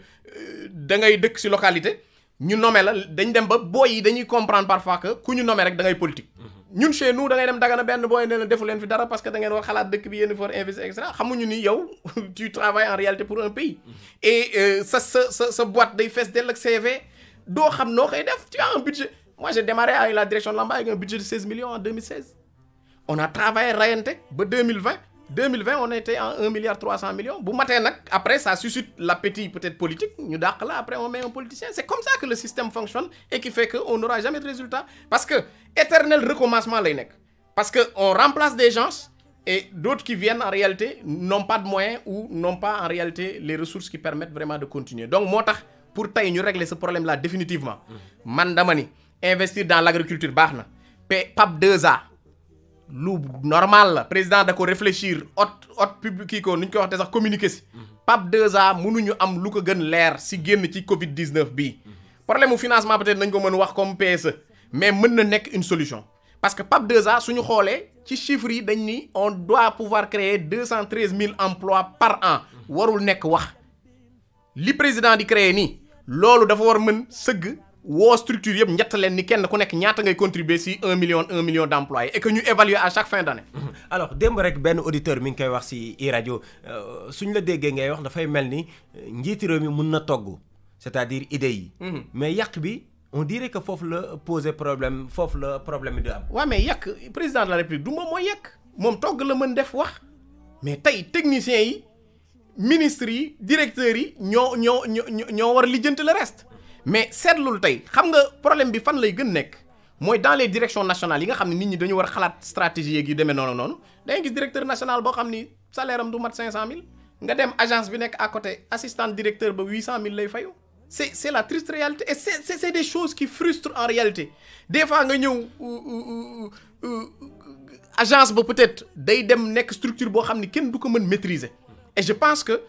da ngay dëkk ci localité ñu nommé la dañ dem ba booy yi dañuy comprendre parfois que ku ñu nommé rek da ngay politique ñun chez nous da ngay dem Dagana benn booy ne la defu leen fi dara parce que da ngeen war xalaat dëkk bi yéen for investir et cetera xamuñu ni yow tu travailles en réalité pour un pays et sa boîte day fees dell ak CV doo xam noo koy def tu as un budget moi j'ai démarré avec la direction de l'emploi avec un budget de 16 millions en 2016 on a travaillé rayante ba 2020 2020 on était en 1 milliard 300 millions bu matee nag après ça suscite l'appétit peut-être politique ñu dàq la après on met un politicien c'est comme ça que le système fonctionne et qui fait que on n'aura jamais de résultat parce que éternel recommencement lay nekk parce que on remplace des gens et d'autres qui viennent en réalité n'ont pas de moyens ou n'ont pas en réalité les ressources qui permettent vraiment de continuer donc moo tax pour tey ñu régler ce problème là définitivement man dama ni investir dans l'agriculture baax na PAP 2A lu normal la président da ko réfléchir ot public kii ko nu ñu koy waxte sax communiquer si PAP 2A mënuñu am lu ko gën leer si génn ci Covid 19 bii problème mu financement peut-être nañ ko mën wax comme PSE mais mën na nekk une solution parce que PAP 2A suñu xoolee ci chiffres yi dañ ni on doit pouvoir créer 213 000 emplois par an warul nekk wax li président di créer nii loolu dafa war mën sëgg woo structure yëpp ñett leen ni kenn ku nekk ñaata ngay contribuer si 1 million d'employés et que ñu évaluer à chaque fin d'année. alors démb rek benn auditeur mi ngi koy wax si iRadio suñ la déggee ngay wax dafay mel ni njiiti réew mi mun na togg c'est-à-dire idées yi. mais yàq bi on dirait que foofu la poser problème foofu la problème bi di am. waaw mais yàq président de la république du moom mooy yàq moom togg la mën def wax mais tey techniciens yi ministres yi directeurs yi ñoo war a lijjanti le reste. mais seetlul tey xam nga problème bi fan lay gën nekk mooy dans les directions nationales yi nga xam ne nit ñi dañu war a xalaat stratégie yeeg yu demee noonu da ngay gis directeur national boo xam ni salaire am du mat 500000 nga dem agence bi nekk à côté assistant directeur ba 800000 lay fayu c'est la triste réalité et c'est des choses qui frustrent en réalité des fois nga ñëw agence ba peut-être day dem nekk structure boo xam ni kenn du ko mën maîtriser et je pense que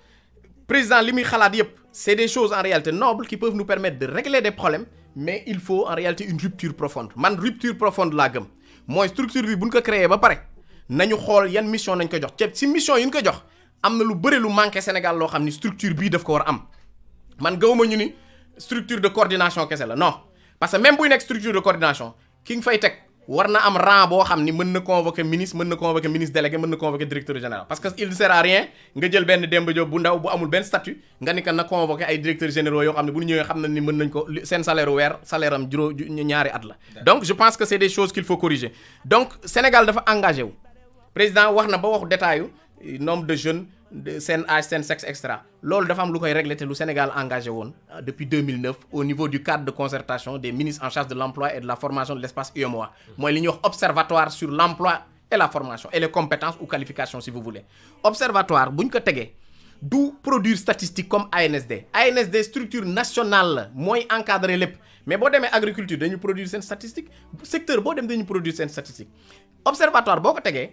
président li muy xalaat yépp c'est des choses en réalité nobles qui peuvent nous permettre de régler des problèmes mais il faut en réalité une rupture profonde man rupture profonde laa gëm mooy structure bi bu ñu ko créer ba pare nañu xool yan mission nañ ko jox ceeb si mission yi ñu ko jox am na lu bëri lu manqué Sénégal loo xam ni structure bii daf ko war a am man gawuma ñu ni structure de coordination kese la non parce que même buy nekk structure de coordination ki nga fay teg war na am rang boo xam ni mën na convoquer ministre mën na convoquer ministre délégué mën na convoquer directeur général parce que il ne sert à rien nga jël benn Demba Diop bu ndaw bu amul benn statut nga ni que na convoquer ay directeurs généraux yoo xam ne bu ñu ñëwee xam na ni mën nañ ko seen salaire weer salaire am ñaari at la donc je pense que c'est des choses qu'il faut corriger donc Sénégal dafa engagé wu président wax na ba waxu détail yu nombre de jeunes de seen âge seen sexe extra loolu dafa am lu koy régler te lu Sénégal engagé woon depuis 2009 au niveau du cadre de concertation des ministres en charge de l'emploi et de la formation de l'espace UEMOA mooy li ñuy wax observatoire sur l'emploi et la formation et les compétences ou qualifications si vous voulez observatoire bu ñu ko tegee du produire statistique comme ANSD structure nationale la mooy encadrer lépp mais boo demee agriculture dañu produire seen statistique secteur boo dem dañu produire seen statistique observatoire boo ko tegee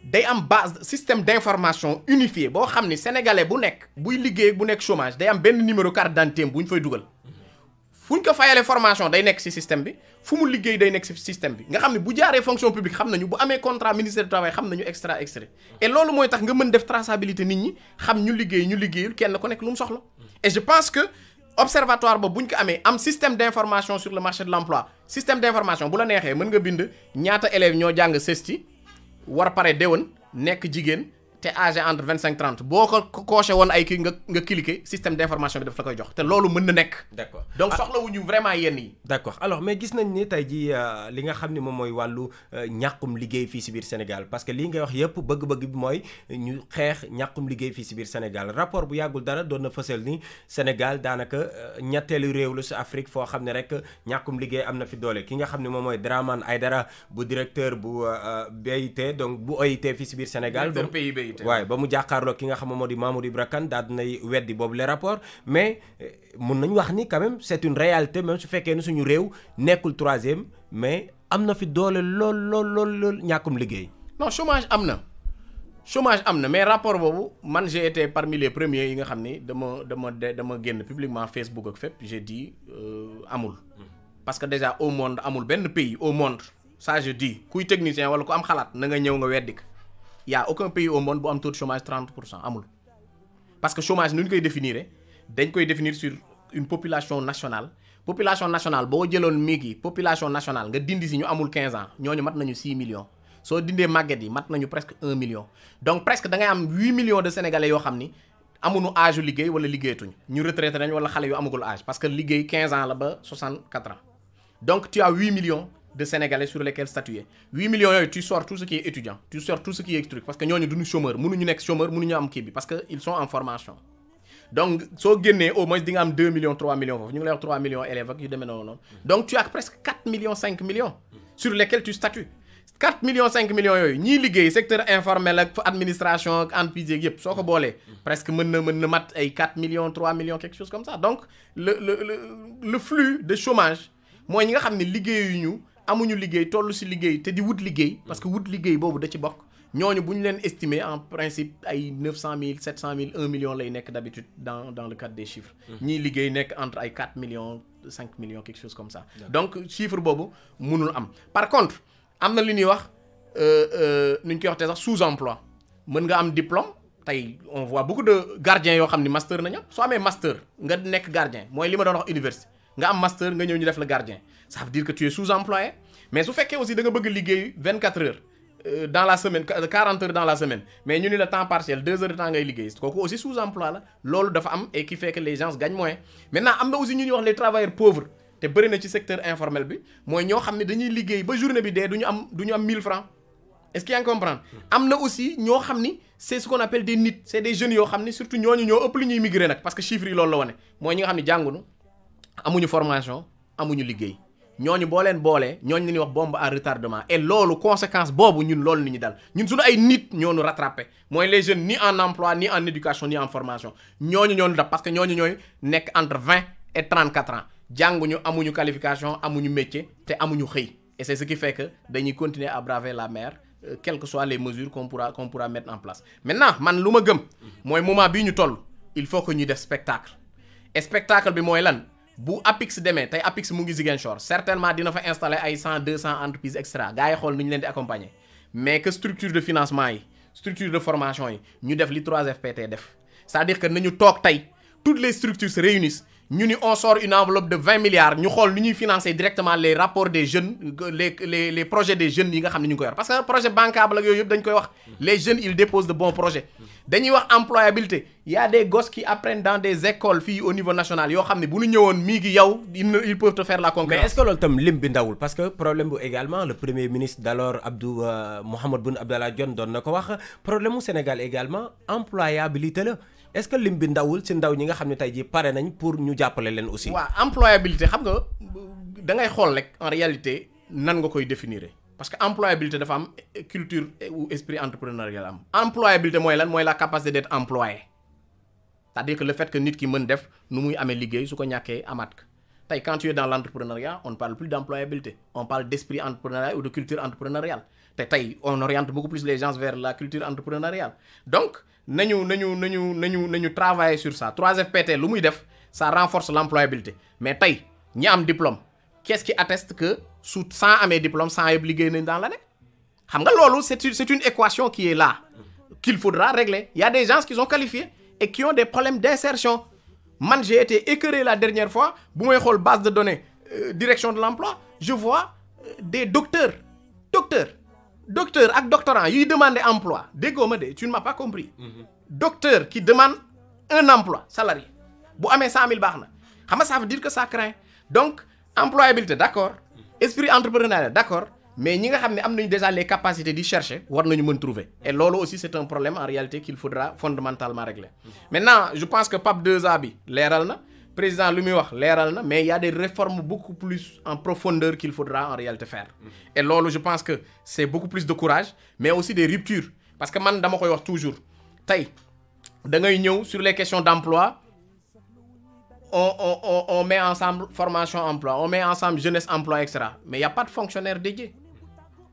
day am base système d'information unifié boo xam ni sénégalais bu nekk buy liggéey bu nekk chômage day am benn numéro carte d'identité bu ñu fay dugal fu ñu ko fayalee formation day nekk ci système bi fu mu liggéey day nekk ci système bi nga xam ne bu jaaree fonction publique xam nañu bu amee contrat ministère du travail xam nañu extra et loolu mooy tax nga mën def traçabilité nit ñi xam ñu liggéey ñu liggéeyul kenn ku nekk lu mu soxla et je pense que observatoire ba bu ñu ko amee am système d'information sur le marché de l'emploi système d'information bu la neexee mën nga bind ñaata élèves ñoo jàng CESTI war pare déwén nekk jigéen te âgé entre 25-30 boo ko coché woon ay kii nga cliquer système d'information bi daf la koy jox te loolu mën na nekk. d'accord donc soxlawuñu vraiment yenn yi. d'accord alors mais gis nañ ni tey jii li nga xam ne moom mooy wàllu ñàkkum liggéey fii si biir Sénégal parce que lii ngay wax yëpp bëgg-bëgg bi mooy ñu xeex ñàkkum liggéey fii si biir Sénégal rapport bu yàggul dara doon na fësal ni Sénégal daanaka ñetteelu réew la si Afrique foo xam ne rek ñàkkum liggéey am na fi doole ki nga xam ne moom mooy Dramane Aïdara bu directeur bu BIT donc bu OIT fii si biir Sénégal. waaye ba mu jàkkaarloo ki nga xam ne moo di Mamadou Ibra Kane daal dinay weddi boobu les rapports mais mun nañu wax ni quand même c'est une réalité même su fekkee ne suñu réew nekkul troisième mais am na fi doole lool ñàkkum liggéey. non chômage am na mais rapport boobu man j'ai été parmi les premiers yi nga xam ni dama génn publiquement Facebook ak fépp j'ai dit amul parce que déjà au monde amul benn pays au monde ça je dis kuy technicien wala ku am xalaat na nga ñëw nga weddi ko y a aucun pays au monde bu am taux de chômage 30% amul parce que chômage nu ñu koy définir dañ koy définir sur une population nationale boo jëloon miig population nationale nga dindi si ñu amul 15 ans ñooñu mat nañu 6 millions soo dindee màgget yi mat nañu presque 1 million donc presque da ngay am 8 millions de sénégalais yoo xam ni amuñu âge u liggéey wala liggéeyatuñu ñu retraité nañ wala xale yu amagul âge parce que liggéey 15 ans la ba 64 ans donc tu as 8 millions de Sénégalais sur lesquels statuer 8 millions yooyu tu sors tout ce qui est étudiant tu sors tout ce qui est truc parce que ñooñu duñu chômeur mënuñu nekk chômeur mënuñu am kii bi parce que ils sont en formation donc soo génnee au moins di nga am 2 millions 3 millions foofu ñu ngi lay wax 3 millions élèves ak yu demee noonu donc tu as presque 4 millions 5 millions sur lesquels tu statues 4 millions 5 millions yooyu ñiy liggéey secteur informel ak administration ak entreprise yeeg yëpp soo ko boolee presque mën na mat ay 4 millions 3 millions quelque chose comme ça donc le flux de chômage mooy ñi nga xam ne liggéeyuñu amuñu liggéey toll ci liggéey te di wut liggéey parce que wut liggéey boobu da ci bokk ñooñu bu ñu leen estimer en principe ay 900 000 700 000 1 million lay nekk d'habitude dans le cadre des chiffres ñiy liggéey nekk entre ay 4 millions 5 millions quelque chose comme ça donc chiffre boobu mënul am par contre am na li ñuy wax nu ñu koy waxtee sax sous-emploi mën nga am diplôme tey on voit beaucoup de gardiens yoo xam ni master nañu soo amee master nga nekk gardien mooy li ma doon wax université nga am master nga ñëw ñu def la gardien ça veut dire que tu es sous-employé mais su fekkee aussi da nga bëgg liggéey 24 heures dans la semaine 40 heures dans la semaine mais ñu ni le temps partiel 2 heures de temps ngay liggéey kooku aussi sous-emploi la loolu dafa am et qui fait que les gens gagnent moins maintenant am na aussi ñu ñuy wax les travailleurs pauvres te bëri na ci secteur informel bi mooy ñoo xam ne dañuy liggéey ba journée bi dee du ñu am 1000 francs est-ce que yaa ngi comprendre am na aussi ñoo xam ni c'est ce qu'on appelle des NEET c'est des jeunes yoo xam ni surtout ñooñu ñoo ëpp lu ñuy migrer nag parce que chiffres yi loolu la wane mooy ñi nga xam ne jàngunu amuñu formation amuñu liggéey ñooñu boo leen boolee ñooñu la ñuy wax bombe à retardement et loolu conséquence boobu ñun loolu ni ñu dal ñun suñu ay nit ñoo ñu rattrapé mooy les jeunes ni en emploi ni en éducation ni en formation ñooñu ñoo ñu dab parce que ñooñu ñooy nekk entre 20 et 34 ans jànguñu amuñu qualification amuñu métier te amuñu xëy et c'est ce qui fait que dañuy continuer à braver la mer quelles que soient les mesures qu'on pourra mettre en place maintenant man lu ma gëm mooy moment bii ñu toll il faut que ñu def spectacle et spectacle bi mooy lan bu APIX demee tey APIX mu ngi Ziguinchor certainement dina fa installer ay 100 200 entreprises extra gars yi xool ni ñu leen di accompagner mais que structure de financement yi structure de formation yi ñu def li 3FPT def c'est-à-dire que nañu toog tey toutes les structures se réunissent ñu ni on sort une enveloppe de 20 milliards ñu xool ni ñuy financer directement les rapports des jeunes les projets des jeunes yi nga xam ne ñu ngi ko yor parce que projet bancable ak yooyu yëpp dañ koy wax les jeunes ils déposent de bons projets dañuy wax employabilité il y a des gosses qui apprennent dans des écoles fii au niveau national yoo xam ne bu ñu ñëwoon mii ngi yow ils peuvent te faire la concurrence. mais est-ce que loolu tam lim bi ndawul parce que problème bu également le premier ministre d'alors Mahammed Boun Abdallah Dionne doon na ko wax problème mu Sénégal également employabilité la. est-ce que lim bi ndawul ci ndaw ñi nga xam ne tey jii pare nañ pour ñu jàppale leen aussi. waaw employabilité xam nga da ngay xool rek en réalité nan nga koy définir parce que employabilité dafa am culture ou esprit entrepreneurial am. employabilité mooy lan mooy la capacité d'être employé c'est-à-dire que le fait que nit ki mën def nu muy amee liggéey su ko ñàkkee amaat ko tey quand tu es dans l'entrepreneuriat on ne parle plus d'employabilité on parle d'esprit entrepreneurial ou de culture entrepreneuriale te tey on oriente beaucoup plus les gens vers la culture entrepreneuriale donc. nañu travailler sur ça 3FPT lu muy def ça renforce l'employabilité mais tey ñi am diplôme qu'est-ce qui atteste que su 100 amee diplôme 100 yëpp liggéey nañ dans l'année xam nga loolu c'est une équation qui est là qu'il faudra régler il y a des gens qui sont qualifiés et qui ont des problèmes d'insertion man j'ai été écœuré la dernière fois bu may xool base de données direction de l'emploi je vois des docteurs ak doctorants yuy demander emploi déggoo ma de tu ne m'as pas compris docteur qui demande un emploi salarié bu amee 100 000 baax na xam nga ça veut dire que ça craint donc employabilité d'accord esprit entrepreneurial d'accord mais ñi nga xam ne am nañu déjà les capacités di chercher war nañu mën trouver et loolu aussi c'est un problème en réalité qu'il faudra fondamentalement régler maintenant je pense que PAP 2A bi leeral na président lu muy wax leeral na mais il y a des réformes beaucoup plus en profondeur qu'il faudra en réalité faire et loolu je pense que c'est beaucoup plus de courage mais aussi des ruptures parce que man dama koy wax toujours tey da ngay ñëw sur les questions d'emploi on met ensemble formation emploi on met ensemble jeunesse emploi etc mais il y a pas de fonctionnaire dédié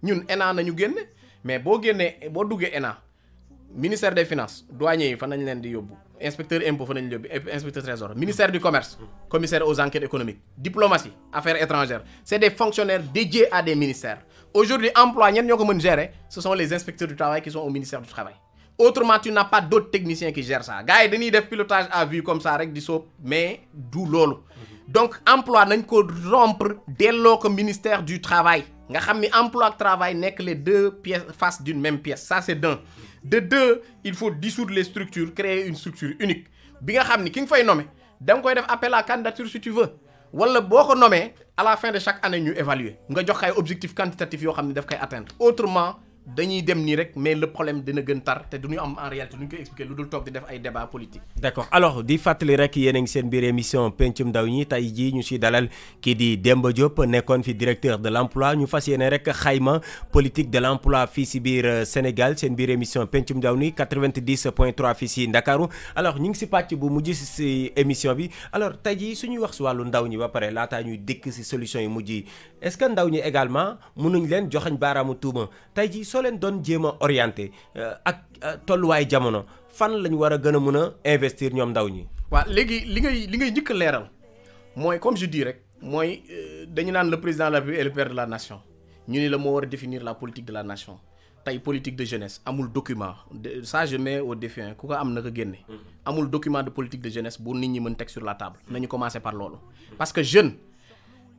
ñun ENA nañu génne mais boo duggee ENA ministère des finances douanier yi fan nañ leen di yóbbu inspecteur impôt fa nañ yóbbu inspecteur trésor ministère du commerce commissaire aux enquêtes économiques diplomatie affaires étrangères c'est des fonctionnaires dédiés à des ministères aujourd'hui emploi ñen ñoo ko mën gérer ce sont les inspecteurs du travail qui sont au ministère du travail autrement tu n'as pas d'autres techniciens qui gèrent ça gars yi dañuy def pilotage à vue comme ça rek di soob mais du loolu donc emploi nañ ko rompre delloo ko ministère du travail nga xam ni emploi ak travail nekk les deux pièces faces d'une même pièce ça c'est d'un de deux il faut dissoudre les structures créer une structure unique bi nga xam ni ki nga fay nommer da nga koy def appel à candidature si tu veux wala boo ko nommé à la fin de chaque année ñu évaluer nga jox ay objectifs quantitatifs yoo xam ne daf koy atteindre autrement dañuy dem nii rek mais le problème dina gën tar te duñu am en réalité lu ñu koy expliquer lu dul toog di def ay débat politique. d'accord alors di fàttali rek yéen a ngi seen biir émission pencum ndaw ñi tey jii ñu si dalal kii di Demba Diop nekkoon fi directeur de l'emploi ñu fas yéene rek xayma politique de l'emploi fii si biir Sénégal seen biir émission pencum ndaw ñi 90.3 fii si Ndakaaru alors ñu ngi si pàcc bu mujj si émission bi alors tey jii suñuy wax si wàllu ndaw ñi ba pare laataa ñuy dëkk si solution yu mujj yi est-ce que ndaw ñi également mënuñ leen joxañ baaraamu tuuma tey jii soo leen doon jéem a orienté ak tolluwaay jamono fan lañ war a gën a mën a investir ñoom ndaw ñi. waaw léegi li ngay njëkk a leeral mooy comme je dis rek mooy dañu naan le président de la République est le père de la nation ñu ni la moo war a définir la politique de la nation tey politique de jeunesse amul document ça je mets au défi ku ko am na ko génne. amul document de politique de jeunesse bu nit ñi mën teg sur la table nañu commencer par loolu parce que jeune.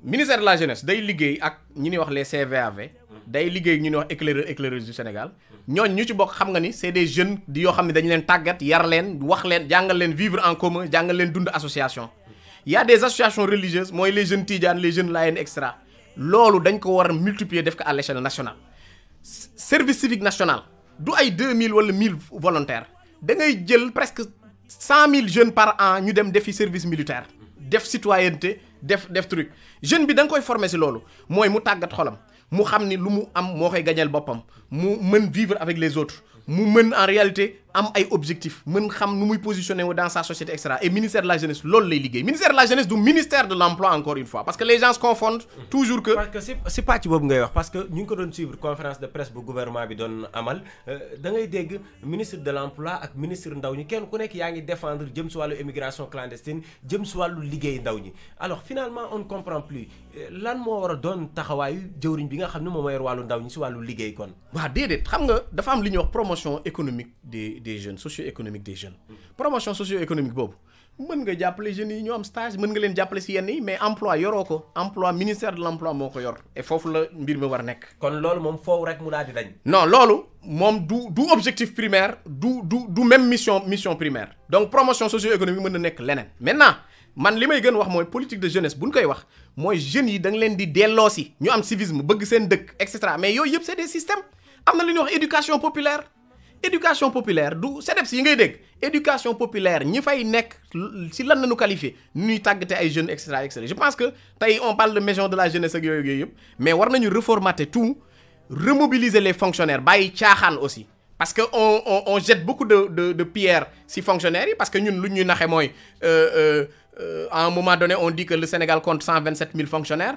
ministère de la jeunesse day liggéey ak ñi ñuy wax les CVAV day liggéey ak ñi ñuy wax éclaireurs du Sénégal ñooñ ñu ci bokk xam nga ni c'est des jeunes di yoo xam ne dañu leen tàggat yar leen wax leen jàngal leen vivre en commun jàngal leen dund association. Il y a des associations religieuses mooy les jeunes Tidiane les jeunes Layène extra loolu dañ ko war a multiplier def ko à l'échelle nationale. service civique national du ay 2000 wala 1000 volontaires da ngay jël presque 100 000 jeunes par an ñu dem defi service militaire def citoyenneté. def truc jeune bi da nga koy former ci loolu mooy mu tàggat xolam mu xam ni lu mu am moo koy gañal boppam mu mën vivre avec les autres mu mën en réalité am ay objectifs mën xam nu muy positionner wu dans sa société et cetera et ministère de la jeunesse loolu lay liggéey ministère de la jeunesse du ministère de l'emploi encore une fois parce que les gens se confondent toujours que. parce que si pàcc boobu ngay wax parce que ñu ngi ko doon suivre conférence de presse bu gouvernement bi doon amal da ngay dégg ministre de l'emploi ak ministre ndaw ñi kenn ku nekk yaa ngi défendre jëm si wàllu immigration clandestine jëm si wàllu liggéey ndaw ñi alors finalement on ne comprend plus lan moo war a doon taxawaayu jëwriñ bi nga xam ne moom moo yor wàllu ndaw ñi si wàllu liggéey kon. waaw déedéet xam nga dafa am li ñuy wax promotion économique des jeunes socio-économique des jeunes promotion socio-économique boobu mën nga jàppale jeunes yi ñoo am stage mën nga leen jàppale ci yenn yi mais emploi yoroo ko emploi ministère de l'emploi moo ko yor et foofu la mbir mi war a nekk. kon loolu moom foofu rek mu daal di dañ. non loolu moom du objectif primaire du même mission primaire donc promotion socio-économique mën na nekk leneen maintenant man li may gën wax mooy politique de jeunesse bu ñu koy wax mooy jeunes yi da nga leen di delloosi ñu am civisme bëgg seen dëkk et cetera mais yooyu yëpp c'est des systèmes am na li ñuy wax éducation populaire du CEDEPS yi ngay dégg éducation populaire ñi fay nekk si lan nañu qualifié ñuy tàggate ay jeunes et cetera et cetera je pense que tey on parle de maison de la jeunesse ak yooyu yëpp mais war nañu reformater tout remobiliser les fonctionnaires bàyyi caaxaan aussi parce que on jette beaucoup de pierres si fonctionnaires yi parce que ñun lu ñuy naxe mooy à un moment donné on dit que le Sénégal compte 127 000 fonctionnaires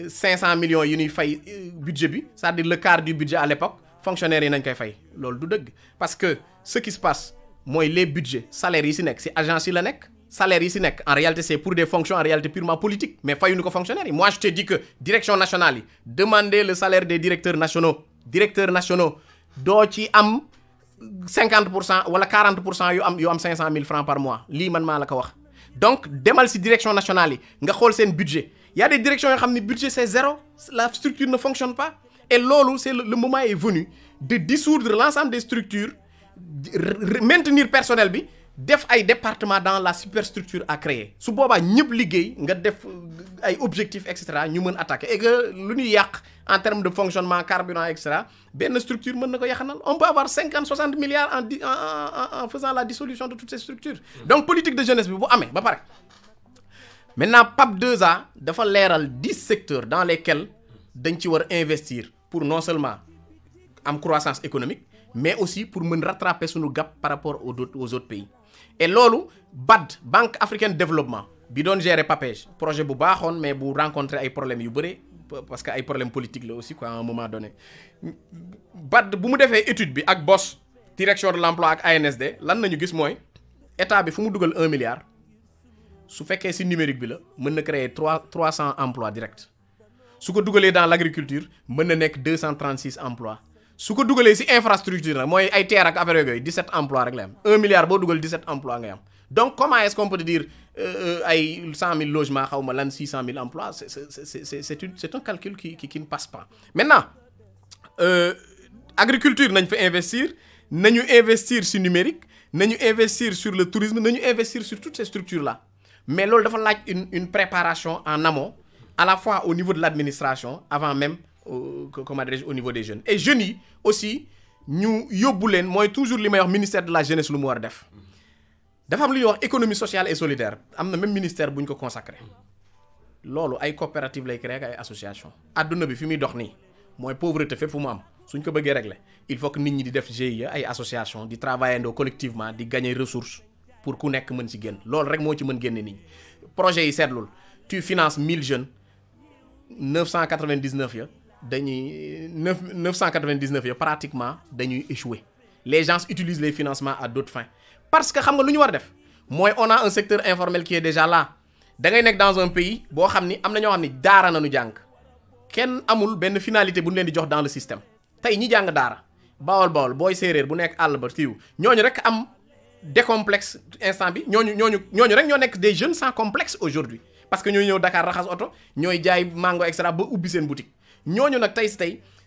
500 millions yi ñuy fay budget bi c'est-à-dire le quart du budget à l'époque fonctionnaires yi nañ koy fay loolu du dëgg parce que ce qui se passe mooy les budgets salaires yi ci nekk ci agence yi la nekk salaires yi ci nekk en réalité c'est pour des fonctions en réalité purement politiques mais fayuñu ko fonctionnaires yi moi je te dis que direction nationale yi demandez le salaire des directeurs nationaux doo ci am 50% wala 40% yu am 500 000 francs par mois lii man maa la ko wax donc demal ci direction nationale yi nga xool seen budget y a des directions yoo xam ne budget c'est zéro la structure ne fonctionne pas et loolu c'est le moment est venu de dissoudre l'ensemble des structures maintenir personnel bi def ay départements dans la superstructure à créer su boobaa ñëpp liggéey nga def ay objectifs et cetera ñu mën attaquer et que lu ñuy yàq en termes de fonctionnement carburant et cetera benn structure mën na ko yàqanal on peut avoir 50-60 milliards en faisant la dissolution de toutes ces structures donc politique de jeunesse bi bu amee ba pare maintenant PAP 2A dafa leeral 10 secteurs dans lesquels dañ ci war a investir pour non seulement am croissance économique mais aussi pour mën rattraper suñu gap par rapport aux autres pays et loolu BAD Banque africaine de développement bi doon gérer PAPEJ projet bu baaxoon mais bu rencontrer ay problèmes yu bëri parce que ay problèmes politiques la aussi quoi à un moment donné BAD bu mu defee étude bi ak BOS direction de l'emploi ak ANSD lan nañu gis mooy état bi fu mu dugal 1 milliard su fekkee ci numérique bi la mën na créer 300 emplois directs su ko dugalee dans l'agriculture mën na nekk 236 emplois su ko dugalee ci infrastructure nag mooy ay terre ak affaire yooyu 17 emplois rek la am 1 milliard boo dugal 17 emplois ngay am donc comment est-ce qu'on peut dire ay 100 000 logements xaw ma lan 600 000 emplois c'est un calcul qui ne passe pas maintenant agriculture nañ fa investir nañu investir ci numérique nañu investir sur le tourisme nañu investir sur toutes ces structures là mais loolu dafa laaj une préparation en amont à la fois au niveau de l'administration avant même comment dirais-je au niveau des jeunes et jeunes yi aussi ñu yóbbu leen mooy toujours li may wax ministère de la jeunesse lu mu war a def dafa am lu ñuy wax économie sociale et solidaire am na même ministère bu ñu ko consacré loolu ay coopérative lay créer ak ay association adduna bi fi muy dox nii mooy pauvreté fépp fu mu am suñ ko bëggee régler il faut que nit ñi di def GIE ay association di travaillandoo collectivement di gagner ressources pour ku nekk mën ci génn loolu rek moo ci mën génne nit ñi projet yi seetlul tu finances 1000 jeunes 999 ya dañuy 999 ya pratiquement dañuy échouer les gens utilisent les financements à d'autres fins parce que xam nga lu ñu war a def mooy on a un secteur informel qui est déjà là da ngay nekk dans un pays boo xam ni am na ñoo xam ni daara nañu jàng kenn amul benn finalité bu ñu leen di jox dans le système tey ñi jàng daara bawol booy séeréer bu nekk àll ba tiiw ñooñu rek am décomplexe instant bi ñooñu rek ñoo nekk des jeunes sans complexe aujourd'hui parce que ñooy ñëw Dakar raxas oto ñooy jaay mango extra ba ubbi seen boutique ñooñu nag tey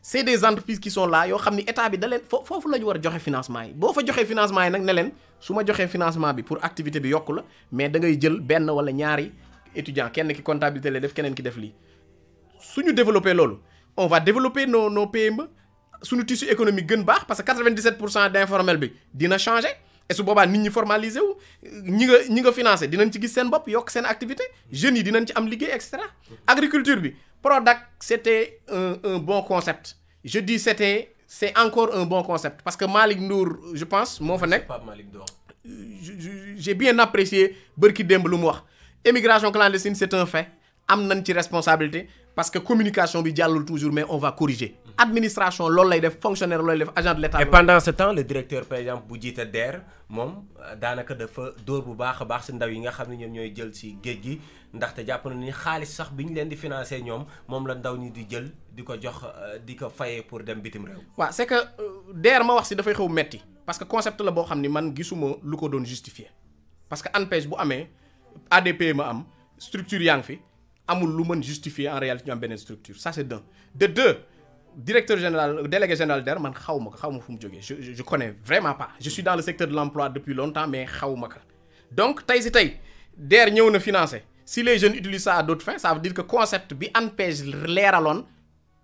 c'est des entreprises qui sont là yoo xam ni état bi da leen foofu la ñu war a joxe financement yi boo fa joxee financement yi nag ne leen su ma joxee financement bi pour activité bi yokku la mais da ngay jël benn wala ñaari étudiant kenn ki comptabilité lay def keneen ki def lii suñu développer loolu on va développer nos PME suñu tissu économique gën baax parce que 97% d'informel bi dina changer et su boobaa nit ñi formaliser wu ñi nga financé dinañ ci gis seen bopp yokk seen activité jeunes yi dinañ ci am liggéey et cetera agriculture bi Prodac c'était un bon concept je dis c'est encore un bon concept parce que Malick Ndour je pense moo fa nekk j'ai bien apprécié bërki démb lu mu wax émigration clandestine c'est un fait am nañ ci responsabilité parce que communication bi jàllul toujours mais on va corriger administration loolu lay def fonctionnaire loolu lay def agent de l'État. et pendant ce temps le directeur par exemple bu jiite DER moom daanaka dafa dóor bu baax a baax si ndaw yi nga xam ne ñoom ñooy jël si géej gi ndaxte jàpp na ni xaalis sax bi ñu leen di financer ñoom moom la ndaw ñi di jël di ko jox di ko fayee pour dem bitim réew. waaw c'est que DER ma wax si dafay xaw metti parce que concept la boo xam ni man gisuma lu ko doon justifier parce que ANPEJ bu amee ADP ma am structure yaa ngi fi. amul lu mën justifier en réalité ñu am beneen structure ça c'est d'un de deux directeur général délégué général DER man xaw ma fu mu jógee je connais vraiment pas je suis dans le secteur de l'emploi depuis longtemps mais xaw ma ko donc tey DER ñëw na financer si les jeunes utilisent ça à d'autres fins ça veut dire que concept bi ANPEJ leeraloon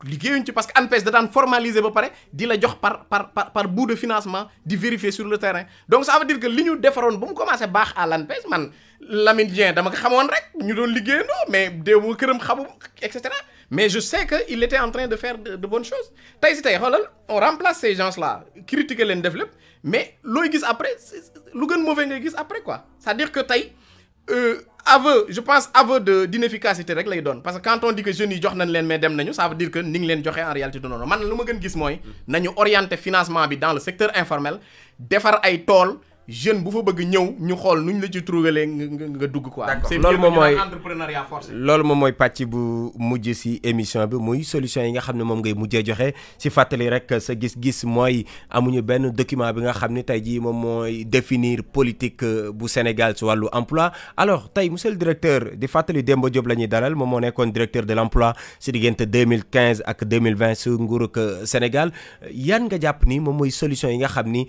liggéeyuñ ci parce que ANPEJ da daan formaliser ba pare di la jox par bout de financement di vérifier sur le terrain donc ça veut dire que li ñu defaroon ba mu commencé baax à l'ANPEJ man Lamine Dieng dama ko xamoon rek ñu doon liggéeyandoo mais déewu këram xamu et cetera mais je sais que il était en train de faire de bonnes choses tey xoolal on remplace ces gens là critiquer leen def lépp mais looy gis après lu gën mauvais ngay gis après quoi c'est-à-dire que tey aveu d'inefficacité rek lay doon parce que quand on dit que jeunes yi jox nañ leen mais dem nañu ça veut dire que ni ngi leen joxe en réalité du noonu man lu ma gën gis mooy nañu orienter financement bi dans le secteur informel defar ay tool jeune bu fa bëgg ñëw ñu xool nuñ la ci trouver nga dugg quoi. d'accord loolu moom mooy entrepreneuriat forcé. loolu moom mooy pàcc bu mujj ci émission bi muy solution yi nga xam ne moom ngay mujjee joxe ci fàttali rek sa gis-gis mooy amuñu benn document bi nga xam ne tey jii moom mooy définir politique bu Sénégal ci wàllu emploi alors tey monsieur le directeur di fàttali Demba Diop la ñuy dalal moom moo nekkoon directeur de l'emploi ci diggante 2015 ak 2020 su nguurug Sénégal yan nga jàpp ni moom mooy solution yi nga xam ni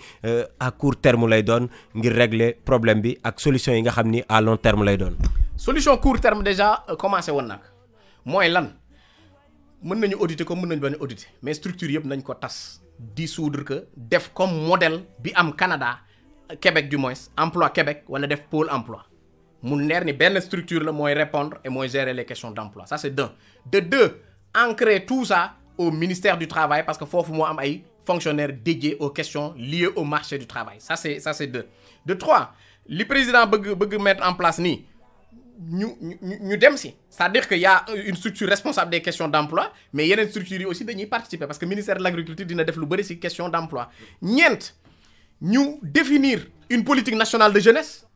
à court terme lay doon. ngir régler problème bi ak solution yi nga xam ni à long terme lay doon. solution court terme déjà commencé woon nag mooy lan mën nañu auditer comme mën nañu bañ a auditer mais structure yëpp nañ ko tas dissoudre que def comme modèle bi am Canada Québec du moins emploi Québec wala def pôle emploi mu leer ni benn structure la mooy répondre et mooy gérer les questions d'emploi ça c'est d'un de deux ancrer tout ça au ministère du travail parce que foofu moo am ay fonctionnaires dédiés aux questions liées au marché du travail ça c'est deux de trois li président bëgg mettre en place nii ñu dem si c'est-à-dire que y a une structure responsable des questions d'emploi mais yeneen structures yi aussi dañuy participer parce que ministère de l'agriculture dina def lu bari ci question d'emploi ñeent ñu définir une politique nationale de jeunesse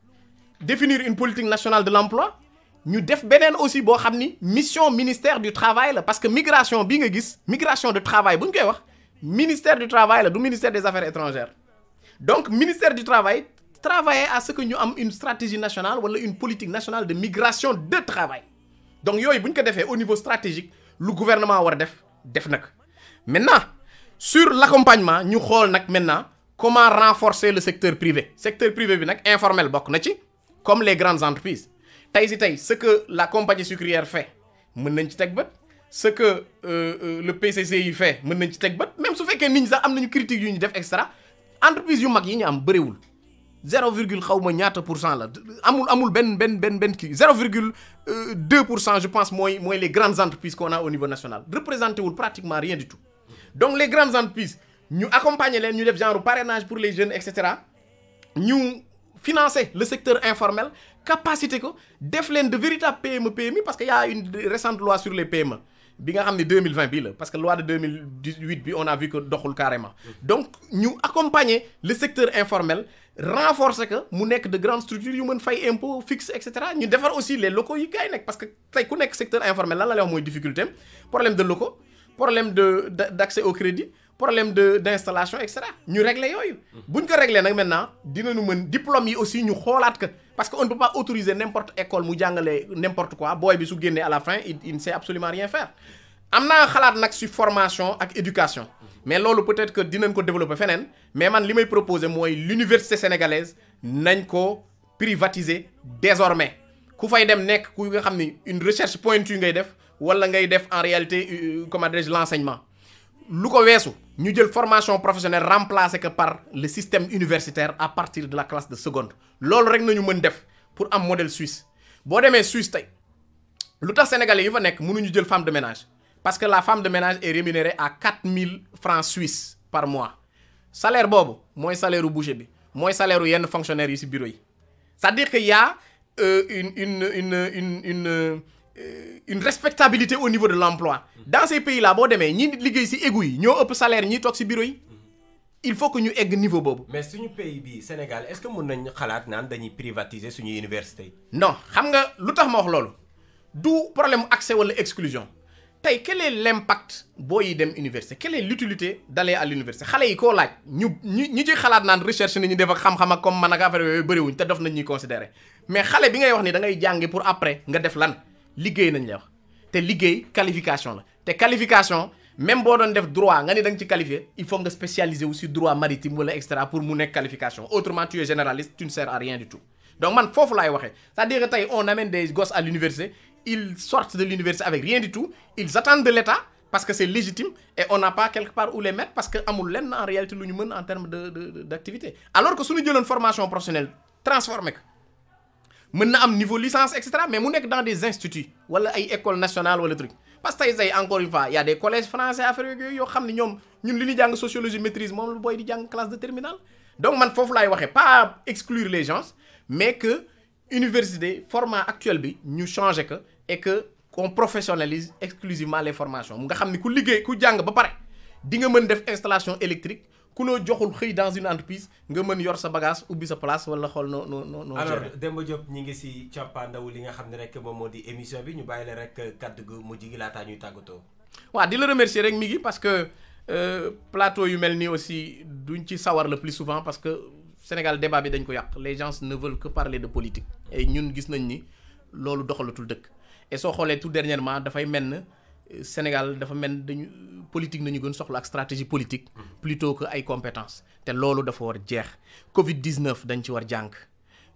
définir une politique nationale de l'emploi ñu def beneen aussi boo xam ni mission ministère du travail la parce que migration bi nga gis migration de travail bu ñu koy wax ministère du travail la du ministère des affaires étrangères donc ministère du travail travailler à ce que ñu am une stratégie nationale wala une politique nationale de migration de travail donc yooyu bu ñu ko defee au niveau stratégique lu gouvernement war a def nag maintenant sur l'accompagnement ñu xool nag maintenant comment renforcer le secteur privé bi nag informel bokk na ci comme les grandes entreprises tey si tey ce que la compagnie sucrière fait mën nañ ci teg bët ce que le PCCI fait mën nañ ci teg bët même su fekkee nit ñi sax am nañu critique yu ñu def extra entreprise yu mag yi ñu am bëriwul 0 virgule xaw ma ñaata % la amul benn kii 0,2% je pense mooy les grandes entreprises qu'on a au niveau national représenté wul pratiquement rien du tout donc les grandes entreprises ñu accompagner leen ñu def genre parrainage pour les jeunes et cetera ñu financer le secteur informel capacité ko def leen de véritables PMI parce que y a une récente loi sur les PME bi nga xam ne 2020 bii la parce que loi de 2018 bi on a vu que doxul carrément donc ñu accompagner le secteur informel renforcer que mu nekk de grandes structures yu mën fay impôt fixe et cetera ñu defar aussi les locaux yi gars yi nekk parce que tey ku nekk secteur informel lan la lay wax mooy difficulté problème de locaux problème d'accès au crédit problème d'installation et cetera ñu régler yooyu bu ñu ko régler nag maintenant dinañu mën diplôme yi aussi ñu xoolaat que parce que on ne peut pas autoriser n'importe école mu jàngale n'importe quoi booy bi su génnee à la fin il ne sait absolument rien faire am naa xalaat nag sur formation ak éducation mais loolu peut-être que dinañ ko développer feneen mais man li may proposer mooy l'université sénégalaise nañ ko privatiser désormais ku fay dem nekk ku nga xam ni une recherche pointue ngay def wala ngay def en réalité comment dirais-je l'enseignement lu ko weesu ñu jël formation professionnelle remplacer que par le système universitaire à partir de la classe de seconde loolu rek nañu mën def pour am modèle suisse boo demee Suisse tey lu tax sénégalais yi fa nekk mënuñu jël femme de ménage parce que la femme de ménage est rémunérée à 4000 francs suisses par mois salaire boobu mooy salaire u boucher bi mooy salaire u yenn fonctionnaires yi ci bureau yi c'est-à-dire que y a une respectabilité au niveau de l'emploi dans ces pays là boo demee ñi liggéey ci égout yi ñoo ëpp salaire ñi toog ci bureau yi il faut que ñu egg niveau boobu. mais suñu pays bi Sénégal est-ce que mën nañ xalaat naan dañuy privatiser suñu université yi. non xam nga lu tax ma wax loolu du problème accès wala exclusion tey quel est l'impact boo yi dem université quelle est l'utilité d'aller à l'université xale yi koo laaj ñu ciy xalaat naan recherche nañu def ak xam-xam ak comme man ak affaire yooyu bëriwuñ te def nañ ñuy considérer mais xale bi ngay wax ni da ngay jàngi pour après nga def lan liggéey nañ la wax te liggéey qualification la te qualification même boo doon def droit nga ni da nga ci qualifié il faut nga spécialiser aussi droit maritime wala extra pour mu nekk qualification autrement tu es généraliste tu ne sers à rien du tout donc man foofu laay waxee c'est-à-dire que tey on amène des gosses à l'université ils sortent de l'université avec rien du tout ils attendent de l'État parce que c'est légitime et on n'a pas quelque part où les mettre parce que amul lenn en réalité lu ñu mën en termes d'activité alors que suñu jëloon formation professionnelle transformé ko mën na am niveau licence et cetera mais mu nekk dans des instituts wala ay écoles nationales wala truc parce que tey encore une fois il y a des collèges français affaire yooyu yoo xam ne ñoom ñun li ñuy jàng sociologie maîtrise moom la booy di jàng classe de terminale donc man foofu laay waxee pas exclure les gens mais que université format actuel bi ñu changer que et que qu'on professionnalise exclusivement les formations nga xam ni ku liggéey ku jàng ba pare di nga mën def installation électrique ku loo joxul xëy dans une entreprise nga mën yor sa bagage ubbi sa place wala xool noo alors Demba Diop ñi ngi ci cappaandaw li nga xam ne rek moom moo di émission bi ñu bàyyi la rek kaddu gu mujj gi laataa ñuy tàggatoo. waaw di la remercier rek mi ngi parce que plateau yu mel nii aussi duñ ci sawar le plus souvent parce que Sénégal débat bi dañ ko yàq les gens ne veulent que parler de politique et ñun gis nañ ni loolu doxalatul dëkk et soo xoolee tout dernièrement dafay mel ne Sénégal dafa mel dañu politique nañu gën soxla ak stratégie politique plutôt que ay compétences te loolu dafa war jeex Covid-19 dañ ci war jàng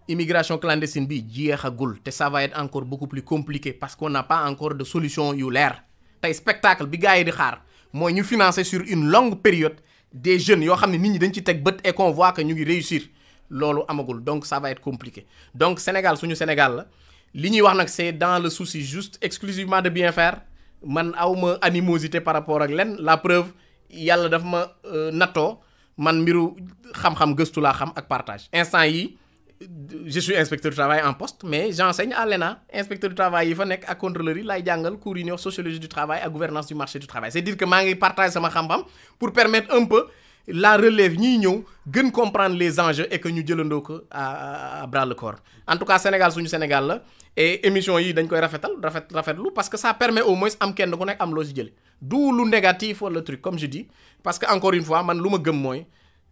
immigration clandestine bi jeexagul te ça va être encore beaucoup plus compliqué parce qu'on n'a pas encore de solution yu leer tey spectacle bi gars yi di xaar mooy ñu financer sur une longue période des jeunes yoo xam ne nit ñi dañ ci teg bët et qu'on voit que ñu ngi réussir loolu amagul donc ça va être compliqué donc Sénégal suñu Sénégal la li ñuy wax nag c'est dans le souci juste exclusivement de bien faire man awma animosité par rapport ak len la preuve yàlla daf ma nattoo man mbiru xam-xam gëstu laa xam ak partage instant yi je suis inspecteur du travail en poste mais j'enseigne à l'ENA inspecteur du travail yi fa nekk ak contrôleur yi laay jàngal cours yi ñuy wax sociologie du travail ak gouvernance du marché du travail c'est-à-dire que maa ngi partage sama xam-xam pour permettre un peu la relève ñiy ñëw gën comprendre les enjeux et que ñu jëlandoo ko à bras le corps en tout cas Sénégal suñu Sénégal la et émission yi dañ koy rafetlu parce que ça permet au moins am kenn ku nekk am loo si jële du lu négatif wala truc comme je dis parce que encore une fois man lu ma gëm mooy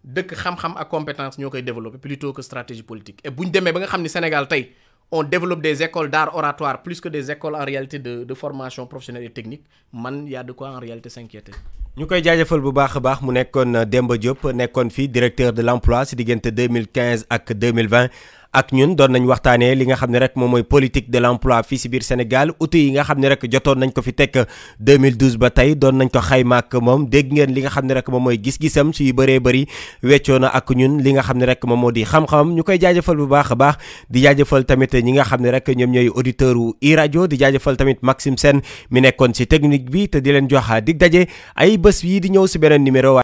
dëkk xam-xam ak compétence ñoo koy développer plutôt que stratégie politique et bu ñu demee ba nga xam ni Sénégal tey on développe des écoles d'art oratoire plus que des écoles en réalité de formation professionnelle et technique man y a de quoi en réalité s'inquiéter. ñu koy jaajëfal bu baax a baax mu nekkoon Demba Diop nekkoon fii directeur de l'emploi ci diggante 2015 ak 2020 ak ñun doon nañ waxtaanee li nga xam ne rek moom mooy politique de l'emploi fii si biir Sénégal outils yi nga xam ne rek jotoon nañ ko fi teg 2012 ba tey doon nañ ko xayma ak moom dégg ngeen li nga xam ne rek moom mooy gis-gisam si yu bëree bëri weccoo na ak ñun li nga xam ne rek moom moo di xam-xam ñu koy jaajëfal bu baax a baax di jaajëfal tamit ñi nga xam ne rek ñoom ñooy auditeur u iRadio di jaajëfal tamit Maxime Sène mi nekkoon si technique bi te di leen jox dig daje ay bés yi di ñëw si beneen numéro